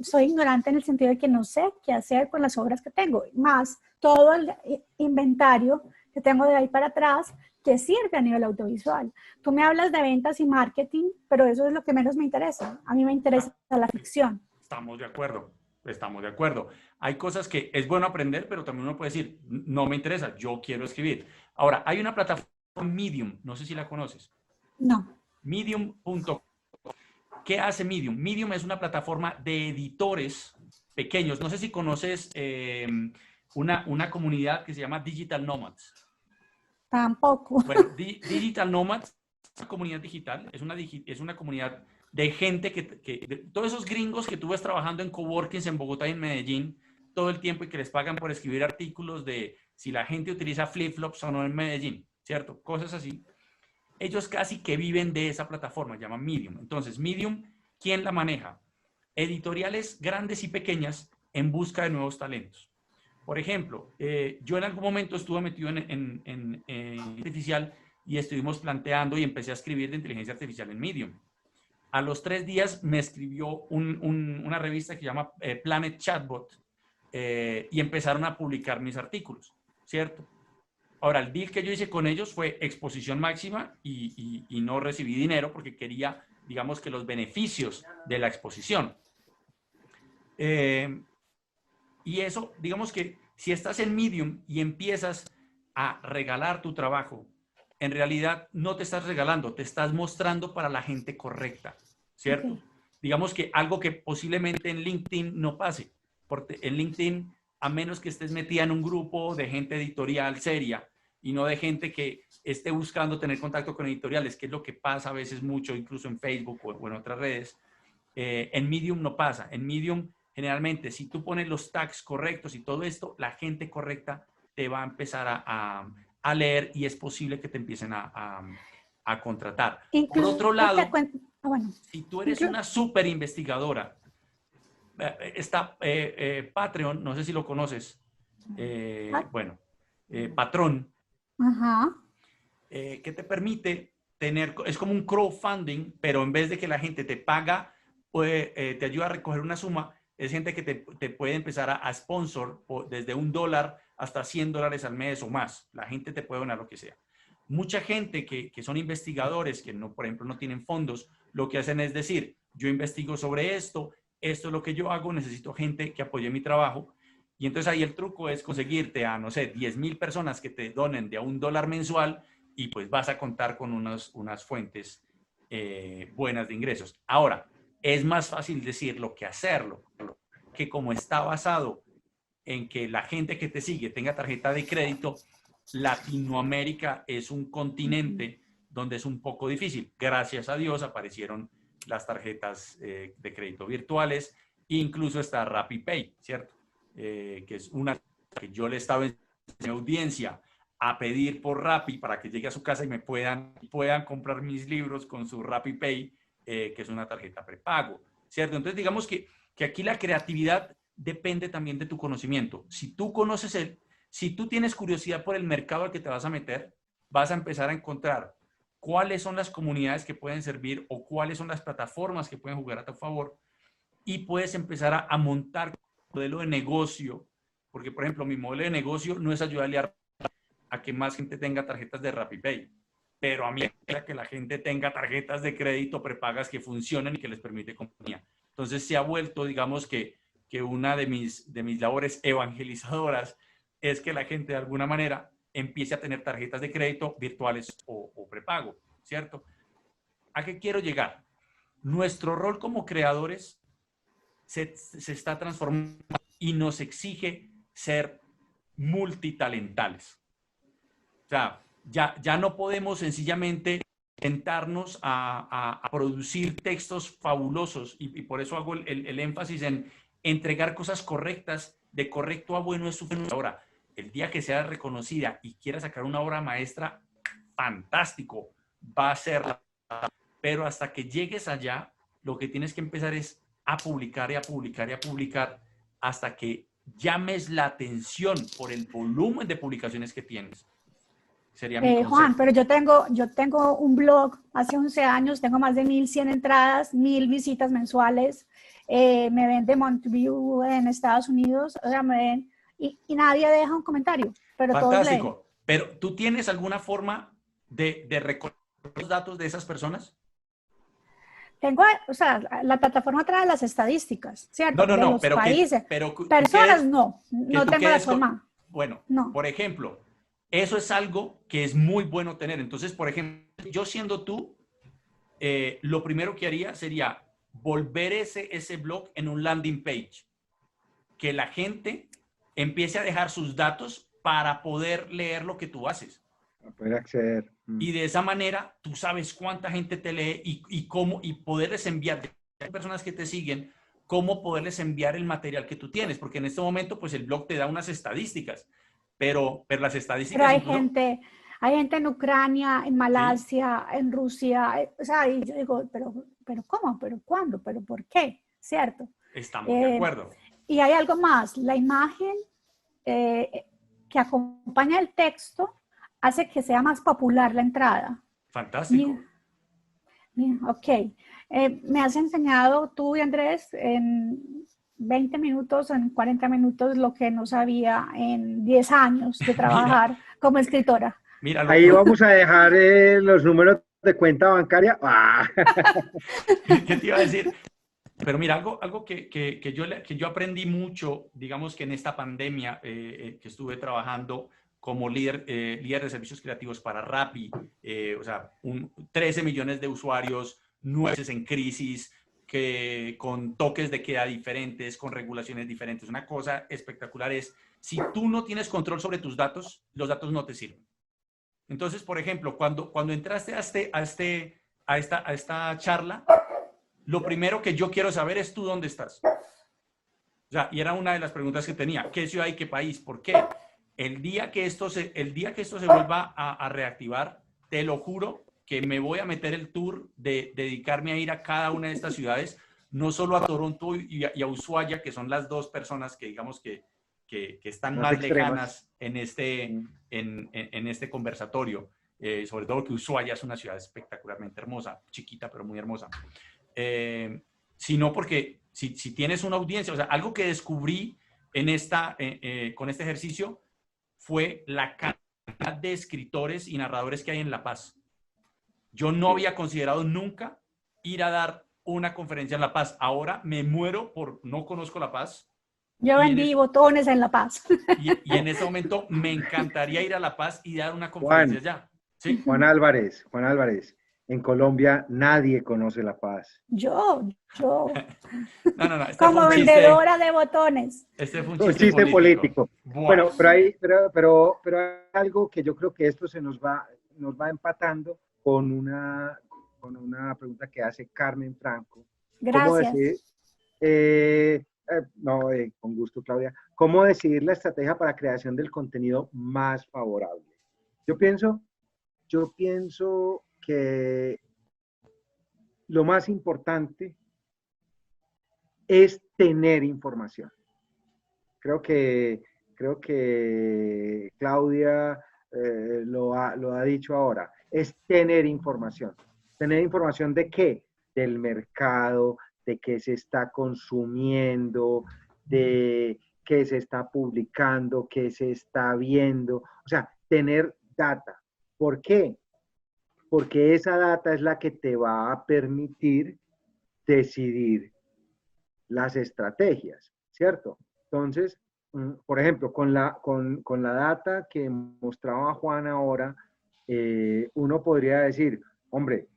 soy ignorante en el sentido de que no sé qué hacer con las obras que tengo, más todo el inventario que tengo de ahí para atrás que sirve a nivel audiovisual. Tú me hablas de ventas y marketing, pero eso es lo que menos me interesa. A mí me interesa la ficción. Estamos de acuerdo, estamos de acuerdo. Hay cosas que es bueno aprender, pero también uno puede decir, no me interesa, yo quiero escribir. Ahora, hay una plataforma Medium, no sé si la conoces. No. Medium.com. ¿Qué hace Medium? Medium es una plataforma de editores pequeños. No sé si conoces una comunidad que se llama Digital Nomads. Tampoco. Bueno, Digital Nomads es una comunidad digital, es una comunidad de gente de todos esos gringos que tú ves trabajando en coworkings en Bogotá y en Medellín todo el tiempo y que les pagan por escribir artículos de si la gente utiliza flip-flops o no en Medellín, ¿cierto? Cosas así. Ellos casi que viven de esa plataforma, llaman Medium. Entonces, Medium, ¿quién la maneja? Editoriales grandes y pequeñas en busca de nuevos talentos. Por ejemplo, yo en algún momento estuve metido en artificial y estuvimos planteando y empecé a escribir de inteligencia artificial en Medium. A los 3 días me escribió una revista que se llama Planet Chatbot y empezaron a publicar mis artículos, ¿cierto? Ahora, el deal que yo hice con ellos fue exposición máxima y no recibí dinero porque quería, digamos, que los beneficios de la exposición. Y eso, digamos que si estás en Medium y empiezas a regalar tu trabajo, en realidad no te estás regalando, te estás mostrando para la gente correcta, ¿cierto? Okay. Digamos que algo que posiblemente en LinkedIn no pase, porque en LinkedIn, a menos que estés metida en un grupo de gente editorial seria y no de gente que esté buscando tener contacto con editoriales, que es lo que pasa a veces mucho, incluso en Facebook o en otras redes, en Medium no pasa. En Medium, generalmente, si tú pones los tags correctos y todo esto, la gente correcta te va a empezar a leer y es posible que te empiecen a contratar. Incluso, por otro lado, bueno, si tú eres una súper investigadora, está Patreon, no sé si lo conoces, bueno, Patrón, que te permite tener, es como un crowdfunding, pero en vez de que la gente te paga, te ayuda a recoger una suma, es gente que te puede empezar a sponsor desde $1 hasta $100 al mes o más. La gente te puede donar lo que sea. Mucha gente que son investigadores, que no, por ejemplo, no tienen fondos, lo que hacen es decir, yo investigo sobre esto es lo que yo hago, necesito gente que apoye mi trabajo. Y entonces ahí el truco es conseguirte a, no sé, 10,000 personas que te donen de a $1 mensual y pues vas a contar con unas fuentes buenas de ingresos. Ahora, es más fácil decirlo que hacerlo, que como está basado en que la gente que te sigue tenga tarjeta de crédito, Latinoamérica es un continente donde es un poco difícil. Gracias a Dios aparecieron las tarjetas de crédito virtuales, incluso está RappiPay, ¿cierto? Que es una que yo le estaba en mi audiencia a pedir por Rappi para que llegue a su casa y me puedan comprar mis libros con su RappiPay, que es una tarjeta prepago, ¿cierto? Entonces, digamos que aquí la creatividad depende también de tu conocimiento. Si tú conoces si tú tienes curiosidad por el mercado al que te vas a meter, vas a empezar a encontrar cuáles son las comunidades que pueden servir o cuáles son las plataformas que pueden jugar a tu favor y puedes empezar a montar un modelo de negocio, porque, por ejemplo, mi modelo de negocio no es ayudarle a que más gente tenga tarjetas de RappiPay, pero a mí me gusta que la gente tenga tarjetas de crédito prepagas que funcionen y que les permite compañía. Entonces se ha vuelto, digamos que una de mis labores evangelizadoras es que la gente de alguna manera empiece a tener tarjetas de crédito virtuales o prepago, ¿cierto? ¿A qué quiero llegar? Nuestro rol como creadores se está transformando y nos exige ser multitalentales. O sea, ya no podemos sencillamente sentarnos a producir textos fabulosos y por eso hago el énfasis en entregar cosas correctas, de correcto a bueno es suficiente. Ahora, el día que sea reconocida y quiera sacar una obra maestra, fantástico, va a ser, pero hasta que llegues allá, lo que tienes que empezar es a publicar y a publicar y a publicar hasta que llames la atención por el volumen de publicaciones que tienes. Sería mi consejo. Juan, pero yo tengo un blog hace 11 años, tengo más de 1100 entradas, 1000 visitas mensuales, me ven de Mountain en Estados Unidos, o sea, me ven y nadie deja un comentario, pero todos leen. Fantástico. Pero ¿tú tienes alguna forma de recoger los datos de esas personas? Tengo, o sea, la plataforma trae las estadísticas, ¿cierto? No, de los pero países. pero Personas no tengo la con, forma. bueno, No. por ejemplo, eso es algo que es muy bueno tener. Entonces, por ejemplo, yo siendo tú, lo primero que haría sería volver ese blog en un landing page. Que la gente empiece a dejar sus datos para poder leer lo que tú haces. Para poder acceder. Y de esa manera tú sabes cuánta gente te lee y cómo, y poderles enviar, hay personas que te siguen, cómo poderles enviar el material que tú tienes, porque en este momento pues el blog te da unas estadísticas, pero las estadísticas... Pero incluso, hay gente en Ucrania, en Malasia, ¿sí? En Rusia, o sea, y yo digo, pero ¿cómo? ¿Pero cuándo? ¿Pero por qué? ¿Cierto? estamos de acuerdo. Y hay algo más, la imagen que acompaña el texto hace que sea más popular la entrada. Fantástico. Ok. Me has enseñado tú y Andrés en 20 minutos, en 40 minutos, lo que no sabía en 10 años de trabajar como escritora. Mira, ahí vamos a dejar los números de cuenta bancaria. ¡Ah! ¿Qué te iba a decir? Pero mira, algo que yo aprendí mucho, digamos que en esta pandemia que estuve trabajando como líder de servicios creativos para Rappi, o sea, 13 millones de usuarios, 9 meses en crisis, con toques de queda diferentes, con regulaciones diferentes. Una cosa espectacular es, si tú no tienes control sobre tus datos, los datos no te sirven. Entonces, por ejemplo, cuando entraste a esta charla, lo primero que yo quiero saber es tú dónde estás. O sea, y era una de las preguntas que tenía. ¿Qué ciudad y qué país? ¿Por qué? El día que esto se vuelva a reactivar, te lo juro que me voy a meter el tour de dedicarme a ir a cada una de estas ciudades, no solo a Toronto y a Ushuaia, que son las dos personas que digamos que están más lejanas en este conversatorio. Sobre todo que Ushuaia es una ciudad espectacularmente hermosa, chiquita pero muy hermosa. Sino porque si tienes una audiencia, o sea, algo que descubrí con este ejercicio fue la cantidad de escritores y narradores que hay en La Paz. Yo no había considerado nunca ir a dar una conferencia en La Paz. Ahora me muero no conozco La Paz. Yo vendí botones en La Paz. Y en ese momento me encantaría ir a La Paz y dar una conferencia allá. ¿Sí? Juan Álvarez, en Colombia nadie conoce La Paz. Yo. No. Como vendedora de botones. Este fue un chiste político. Bueno, pero hay algo que yo creo que esto se nos va empatando con una pregunta que hace Carmen Franco. Gracias. Con gusto, Claudia. ¿Cómo decidir la estrategia para creación del contenido más favorable? Yo pienso que lo más importante es tener información. Creo que Claudia lo ha dicho ahora. Es tener información. ¿Tener información de qué? Del mercado, de qué se está consumiendo, de qué se está publicando, qué se está viendo. O sea, tener data. ¿Por qué? Porque esa data es la que te va a permitir decidir las estrategias, ¿cierto? Entonces, por ejemplo, con la data que mostraba Juan ahora, uno podría decir, hombre,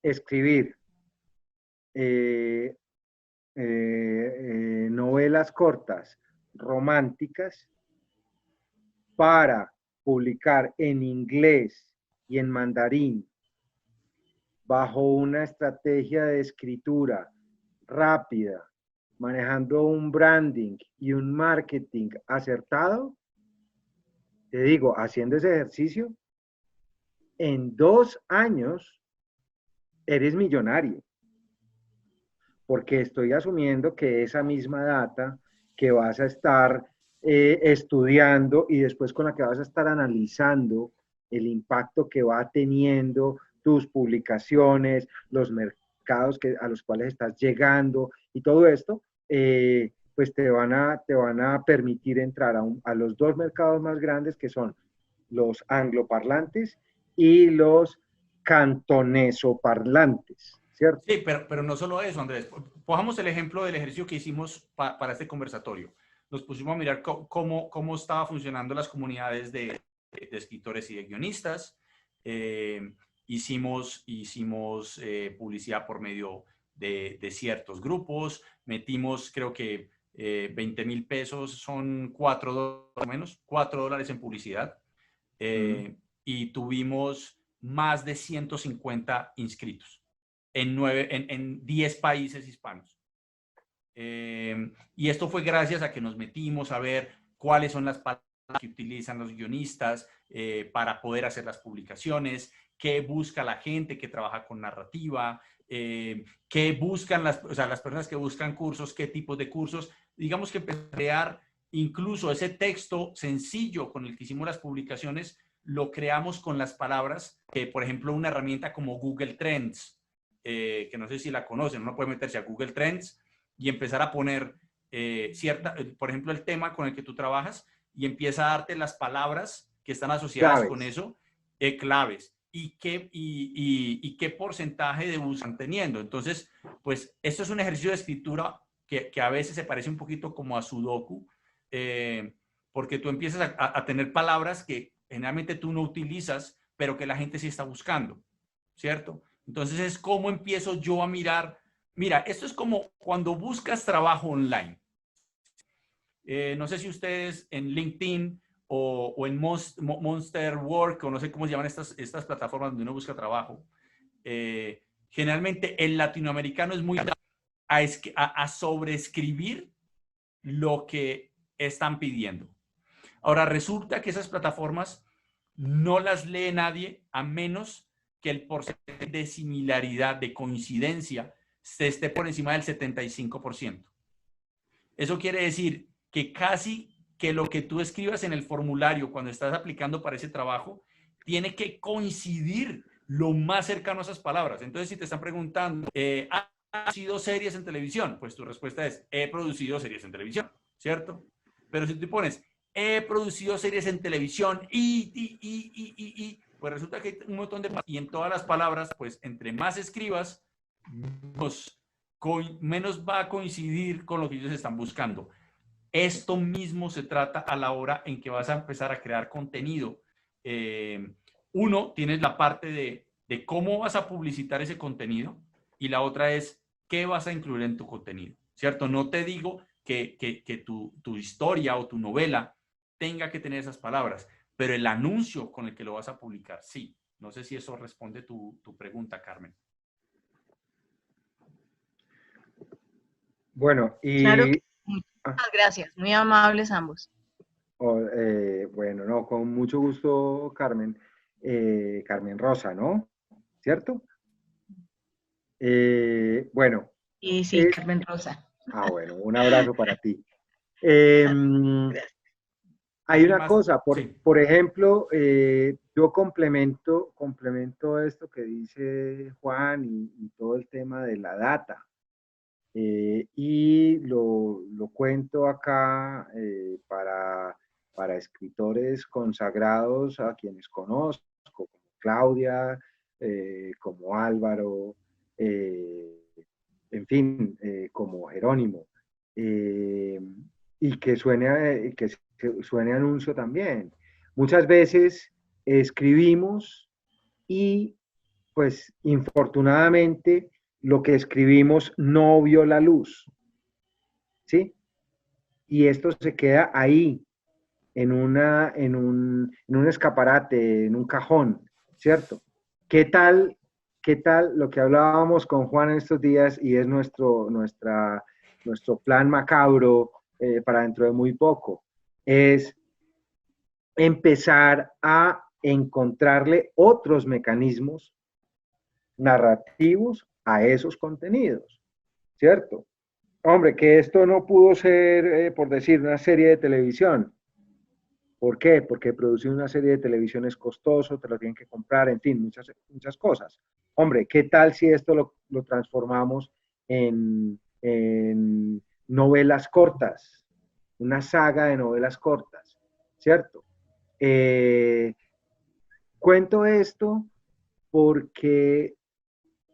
escribir novelas cortas, románticas, para publicar en inglés y en mandarín, bajo una estrategia de escritura rápida, manejando un branding y un marketing acertado, te digo, haciendo ese ejercicio, en 2 años eres millonario, porque estoy asumiendo que esa misma data que vas a estar estudiando y después con la que vas a estar analizando el impacto que va teniendo tus publicaciones, los mercados a los cuales estás llegando y todo esto, pues te van a permitir entrar a los 2 mercados más grandes, que son los angloparlantes y los cantonesoparlantes, ¿cierto? Sí, pero no solo eso, Andrés. Pongamos el ejemplo del ejercicio que hicimos para este conversatorio. Nos pusimos a mirar cómo estaban funcionando las comunidades de escritores y de guionistas. Hicimos publicidad por medio de ciertos grupos. Metimos, creo que 20,000 pesos son $4 menos, $4 en publicidad. Y tuvimos más de 150 inscritos en 10 países hispanos. Y esto fue gracias a que nos metimos a ver cuáles son las palabras que utilizan los guionistas para poder hacer las publicaciones, qué busca la gente que trabaja con narrativa, qué buscan las personas que buscan cursos, qué tipos de cursos. Digamos que empezar a crear incluso ese texto sencillo con el que hicimos las publicaciones, lo creamos con las palabras que, por ejemplo, una herramienta como Google Trends, que no sé si la conocen, uno puede meterse a Google Trends y empezar a poner por ejemplo, el tema con el que tú trabajas y empieza a darte las palabras que están asociadas Claves. con eso, claves, y qué porcentaje de uso están teniendo. Entonces, pues, esto es un ejercicio de escritura que a veces se parece un poquito como a Sudoku, porque tú empiezas a tener palabras que generalmente tú no utilizas, pero que la gente sí está buscando, ¿cierto? Entonces es cómo empiezo yo a mirar. Mira, esto es como cuando buscas trabajo online. No sé si ustedes en LinkedIn o en Monster Work, o no sé cómo se llaman estas plataformas donde uno busca trabajo. Generalmente el latinoamericano es muy a sobreescribir lo que están pidiendo. Ahora, resulta que esas plataformas no las lee nadie a menos que el porcentaje de similaridad, de coincidencia, se esté por encima del 75%. Eso quiere decir que casi que lo que tú escribas en el formulario cuando estás aplicando para ese trabajo tiene que coincidir lo más cercano a esas palabras. Entonces, si te están preguntando, ¿has producido series en televisión? Pues tu respuesta es, he producido series en televisión, ¿cierto? Pero si tú pones, he producido series en televisión pues resulta que hay un montón de palabras. Y en todas las palabras, pues entre más escribas, menos va a coincidir con lo que ellos están buscando. Esto mismo se trata a la hora en que vas a empezar a crear contenido. Uno, tienes la parte de cómo vas a publicitar ese contenido, y la otra es qué vas a incluir en tu contenido, ¿cierto? No te digo que tu historia o tu novela tenga que tener esas palabras, pero el anuncio con el que lo vas a publicar, sí. No sé si eso responde tu pregunta, Carmen. Bueno, y... Claro que muchas gracias, muy amables ambos. Bueno, no, con mucho gusto, Carmen. Carmen Rosa, ¿no? ¿Cierto? Bueno. Y sí, Carmen Rosa. Bueno, un abrazo para ti. Gracias. Hay una cosa, Sí. por ejemplo, yo complemento esto que dice Juan y todo el tema de la data. Y lo cuento acá para escritores consagrados a quienes conozco, como Claudia, como Álvaro, en fin, como Jerónimo. Y que suene anuncio también. Muchas veces escribimos y, pues, infortunadamente, lo que escribimos no vio la luz, ¿sí? Y esto se queda ahí, en un escaparate, en un cajón, ¿cierto? ¿Qué tal lo que hablábamos con Juan en estos días, y es nuestro plan macabro para dentro de muy poco? Es empezar a encontrarle otros mecanismos narrativos a esos contenidos, ¿cierto? Hombre, que esto no pudo ser, por decir, una serie de televisión. ¿Por qué? Porque producir una serie de televisión es costoso, te lo tienen que comprar, en fin, muchas cosas. Hombre, ¿qué tal si esto lo transformamos en novelas cortas? Una saga de novelas cortas, ¿cierto? Cuento esto porque,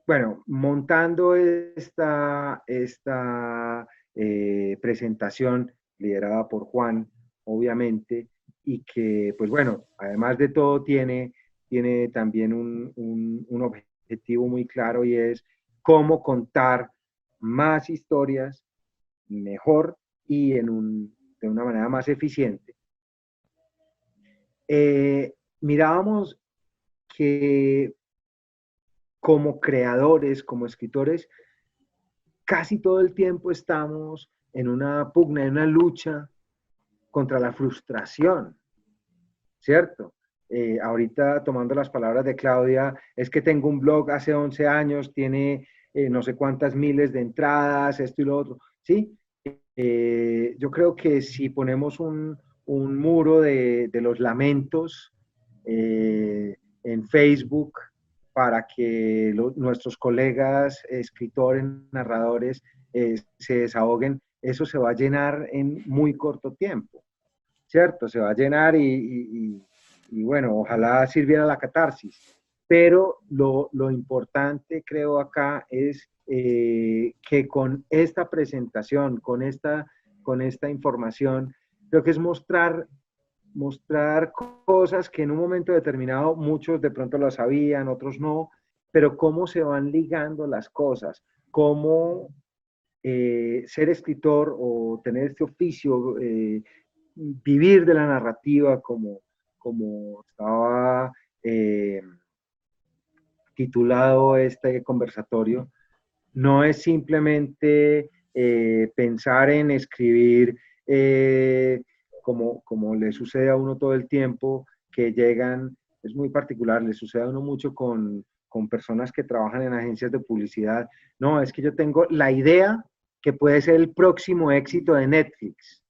bueno, montando esta presentación liderada por Juan, obviamente, y que, pues bueno, además de todo tiene también un objetivo muy claro y es cómo contar más historias mejor y de una manera más eficiente. Mirábamos que como creadores, como escritores, casi todo el tiempo estamos en una pugna, en una lucha contra la frustración, ¿cierto? Ahorita tomando las palabras de Claudia, es que tengo un blog hace 11 años, tiene no sé cuántas miles de entradas, esto y lo otro, ¿sí? Yo creo que si ponemos un muro de los lamentos en Facebook para que nuestros colegas escritores, narradores se desahoguen, eso se va a llenar en muy corto tiempo, ¿cierto? Se va a llenar y bueno, ojalá sirviera la catarsis. Pero lo importante creo acá es que con esta presentación, con esta información, creo que es mostrar cosas que en un momento determinado muchos de pronto lo sabían, otros no, pero cómo se van ligando las cosas, cómo ser escritor o tener este oficio, vivir de la narrativa como estaba titulado este conversatorio, no es simplemente pensar en escribir como le sucede a uno todo el tiempo, que llegan, es muy particular, le sucede a uno mucho con personas que trabajan en agencias de publicidad. No, es que yo tengo la idea que puede ser el próximo éxito de Netflix.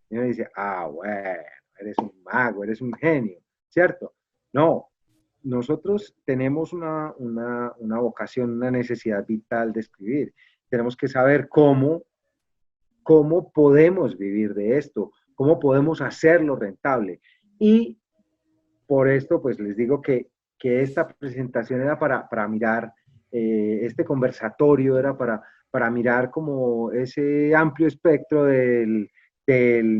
Y uno dice, bueno, eres un mago, eres un genio, ¿cierto? No, nosotros tenemos una vocación, una necesidad vital de escribir. Tenemos que saber cómo podemos vivir de esto, cómo podemos hacerlo rentable. Y por esto, pues les digo que esta presentación era para mirar, este conversatorio era para mirar como ese amplio espectro del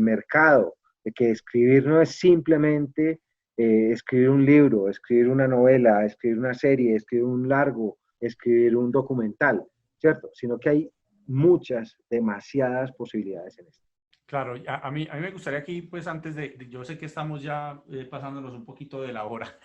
mercado, de que escribir no es simplemente escribir un libro, escribir una novela, escribir una serie, escribir un largo, escribir un documental, ¿cierto? Sino que hay demasiadas posibilidades en esto. Claro, a mí me gustaría aquí, pues antes yo sé que estamos ya pasándonos un poquito de la hora.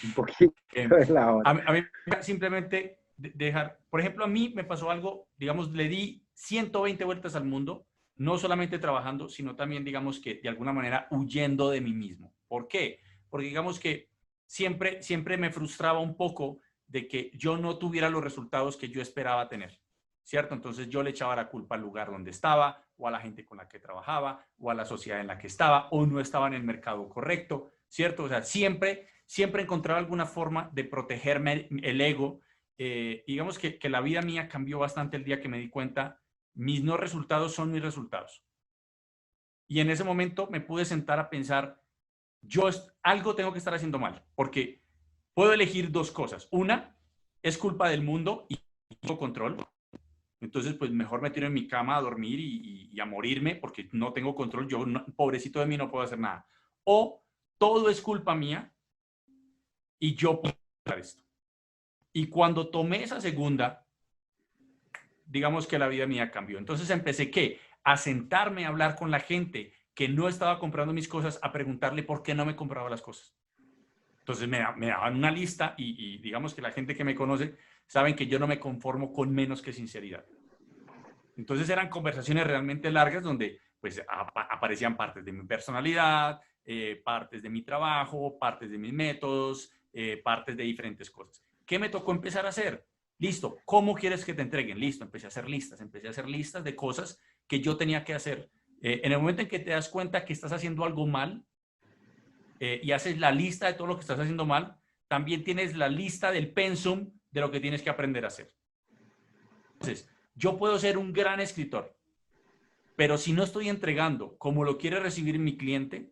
Un poquito de la hora. A mí simplemente dejar, por ejemplo, a mí me pasó algo, digamos, le di 120 vueltas al mundo, no solamente trabajando, sino también, digamos, que de alguna manera huyendo de mí mismo. ¿Por qué? Porque digamos que siempre me frustraba un poco de que yo no tuviera los resultados que yo esperaba tener, ¿cierto? Entonces yo le echaba la culpa al lugar donde estaba, o a la gente con la que trabajaba, o a la sociedad en la que estaba, o no estaba en el mercado correcto, ¿cierto? O sea, siempre encontraba alguna forma de protegerme el ego. Digamos que la vida mía cambió bastante el día que me di cuenta, mis no resultados son mis resultados. Y en ese momento me pude sentar a pensar, algo tengo que estar haciendo mal, porque puedo elegir dos cosas. Una, es culpa del mundo y no tengo control. Entonces, pues mejor me tiro en mi cama a dormir y a morirme porque no tengo control. Yo, pobrecito de mí, no puedo hacer nada. O todo es culpa mía y yo puedo hacer esto. Y cuando tomé esa segunda, digamos que la vida mía cambió. Entonces empecé, ¿qué? A sentarme a hablar con la gente que no estaba comprando mis cosas, a preguntarle por qué no me compraba las cosas. Entonces me daban una lista y digamos que la gente que me conoce saben que yo no me conformo con menos que sinceridad. Entonces eran conversaciones realmente largas donde pues aparecían partes de mi personalidad, partes de mi trabajo, partes de mis métodos, partes de diferentes cosas. ¿Qué me tocó empezar a hacer? Listo, ¿cómo quieres que te entreguen? Listo, empecé a hacer listas de cosas que yo tenía que hacer. En el momento en que te das cuenta que estás haciendo algo mal y haces la lista de todo lo que estás haciendo mal, también tienes la lista del pensum de lo que tienes que aprender a hacer. Entonces, yo puedo ser un gran escritor, pero si no estoy entregando como lo quiere recibir mi cliente,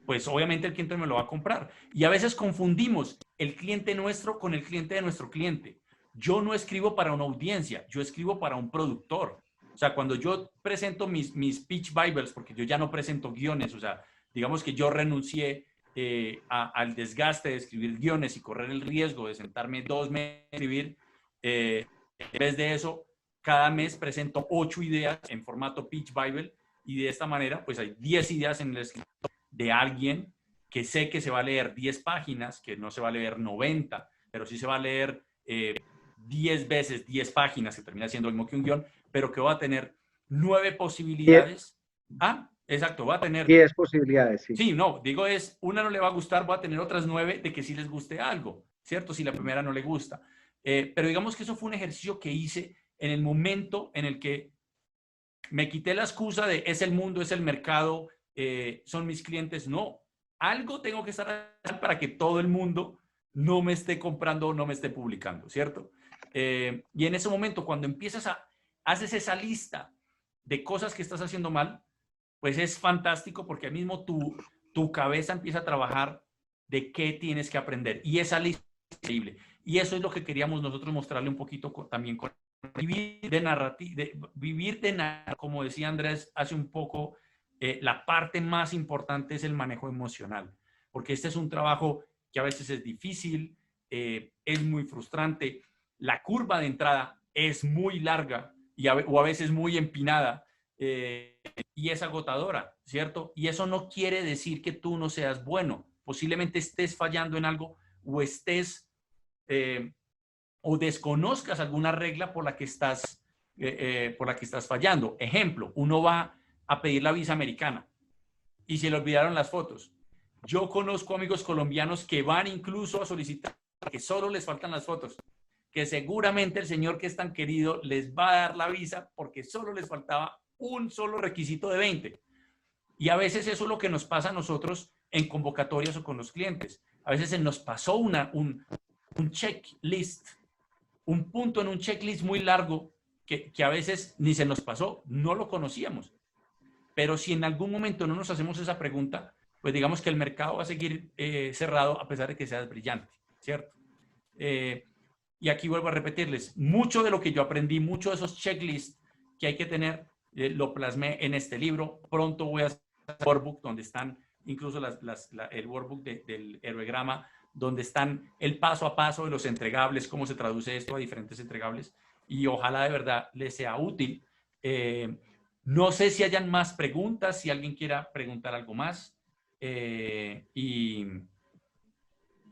pues obviamente el cliente me lo va a comprar. Y a veces confundimos el cliente nuestro con el cliente de nuestro cliente. Yo no escribo para una audiencia, yo escribo para un productor. O sea, cuando yo presento mis pitch bibles, porque yo ya no presento guiones, o sea, digamos que yo renuncié al desgaste de escribir guiones y correr el riesgo de sentarme 2 meses a escribir. En vez de eso, cada mes presento 8 ideas en formato pitch bible y de esta manera, pues hay 10 ideas en el escritorio de alguien que sé que se va a leer 10 páginas, que no se va a leer 90, pero sí se va a leer 10 veces 10 páginas, que termina siendo lo mismo que un guión, pero que va a tener 9 posibilidades. Exacto, va a tener 10 posibilidades, sí. Sí, no, digo una no le va a gustar, va a tener otras 9 de que sí les guste algo, ¿cierto? Si la primera no le gusta. Pero digamos que eso fue un ejercicio que hice en el momento en el que me quité la excusa de es el mundo, es el mercado, son mis clientes. No, algo tengo que estar para que todo el mundo no me esté comprando o no me esté publicando, ¿cierto? Y en ese momento, cuando haces esa lista de cosas que estás haciendo mal, pues es fantástico porque al mismo tu cabeza empieza a trabajar de qué tienes que aprender. Y esa lista es increíble. Y eso es lo que queríamos nosotros mostrarle un poquito también con vivir de narrativa, como decía Andrés hace un poco, la parte más importante es el manejo emocional, porque este es un trabajo que a veces es difícil, es muy frustrante, la curva de entrada es muy larga o a veces muy empinada y es agotadora, ¿cierto? Y eso no quiere decir que tú no seas bueno, posiblemente estés fallando en algo o estés o desconozcas alguna regla por la que estás fallando. Ejemplo, uno va a pedir la visa americana y se le olvidaron las fotos. Yo conozco amigos colombianos que van incluso a solicitar que solo les faltan las fotos, que seguramente el señor que es tan querido les va a dar la visa porque solo les faltaba un solo requisito de 20. Y a veces eso es lo que nos pasa a nosotros en convocatorias o con los clientes. A veces se nos pasó un checklist, un punto en un checklist muy largo que a veces ni se nos pasó, no lo conocíamos. Pero si en algún momento no nos hacemos esa pregunta, pues digamos que el mercado va a seguir cerrado a pesar de que seas brillante, ¿cierto? Y aquí vuelvo a repetirles, mucho de lo que yo aprendí, mucho de esos checklists que hay que tener, lo plasmé en este libro. Pronto voy a hacer un workbook donde están incluso el workbook del héroegrama, donde están el paso a paso de los entregables, cómo se traduce esto a diferentes entregables, y ojalá de verdad les sea útil. No sé si hayan más preguntas, si alguien quiera preguntar algo más, y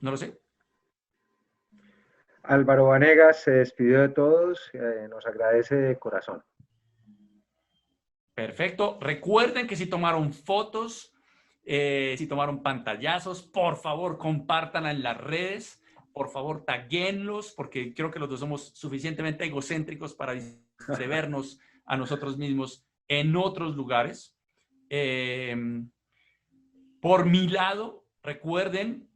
no lo sé. Álvaro Vanegas se despidió de todos, nos agradece de corazón. Perfecto. Recuerden que si tomaron fotos, si tomaron pantallazos, por favor, compártanla en las redes. Por favor, taguenlos, porque creo que los dos somos suficientemente egocéntricos para vernos a nosotros mismos en otros lugares. Por mi lado, recuerden,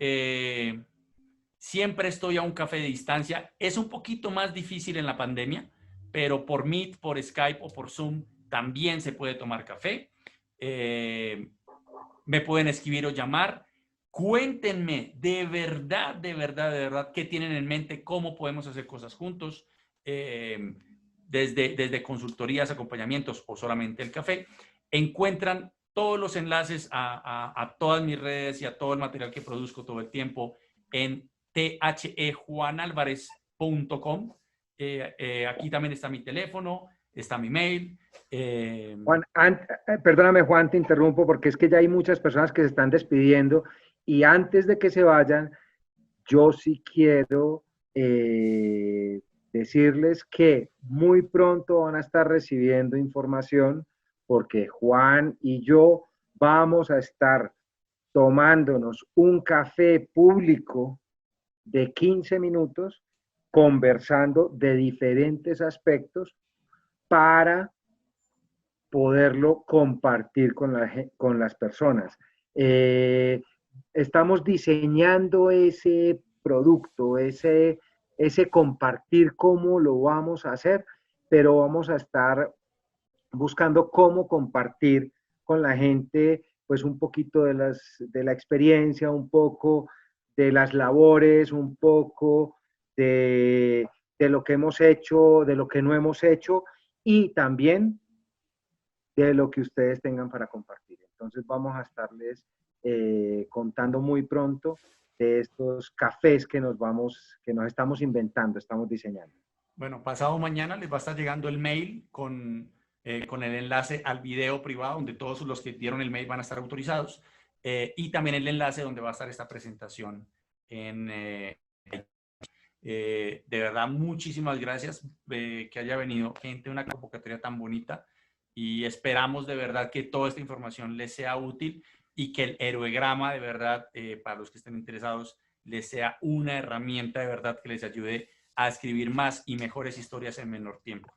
siempre estoy a un café de distancia. Es un poquito más difícil en la pandemia, pero por Meet, por Skype o por Zoom también se puede tomar café. Me pueden escribir o llamar. Cuéntenme de verdad, qué tienen en mente, cómo podemos hacer cosas juntos, desde consultorías, acompañamientos o solamente el café. Encuentran todos los enlaces a todas mis redes y a todo el material que produzco todo el tiempo en thejuanalvarez.com. Aquí también está mi teléfono, está mi mail. Juan, perdóname Juan, te interrumpo porque es que ya hay muchas personas que se están despidiendo y antes de que se vayan, yo sí quiero decirles que muy pronto van a estar recibiendo información porque Juan y yo vamos a estar tomándonos un café público de 15 minutos, conversando de diferentes aspectos para poderlo compartir con las personas. Estamos diseñando ese producto, ese compartir cómo lo vamos a hacer, pero vamos a estar buscando cómo compartir con la gente pues un poquito de la experiencia, un poco de las labores, un poco de lo que hemos hecho, de lo que no hemos hecho y también de lo que ustedes tengan para compartir. Entonces vamos a estarles contando muy pronto de estos cafés que nos estamos inventando, estamos diseñando. Bueno, pasado mañana les va a estar llegando el mail con el enlace al video privado, donde todos los que dieron el mail van a estar autorizados, y también el enlace donde va a estar esta presentación. De verdad, muchísimas gracias que haya venido gente, una convocatoria tan bonita, y esperamos de verdad que toda esta información les sea útil y que el Héroegrama de verdad, para los que estén interesados, les sea una herramienta de verdad que les ayude a escribir más y mejores historias en menor tiempo.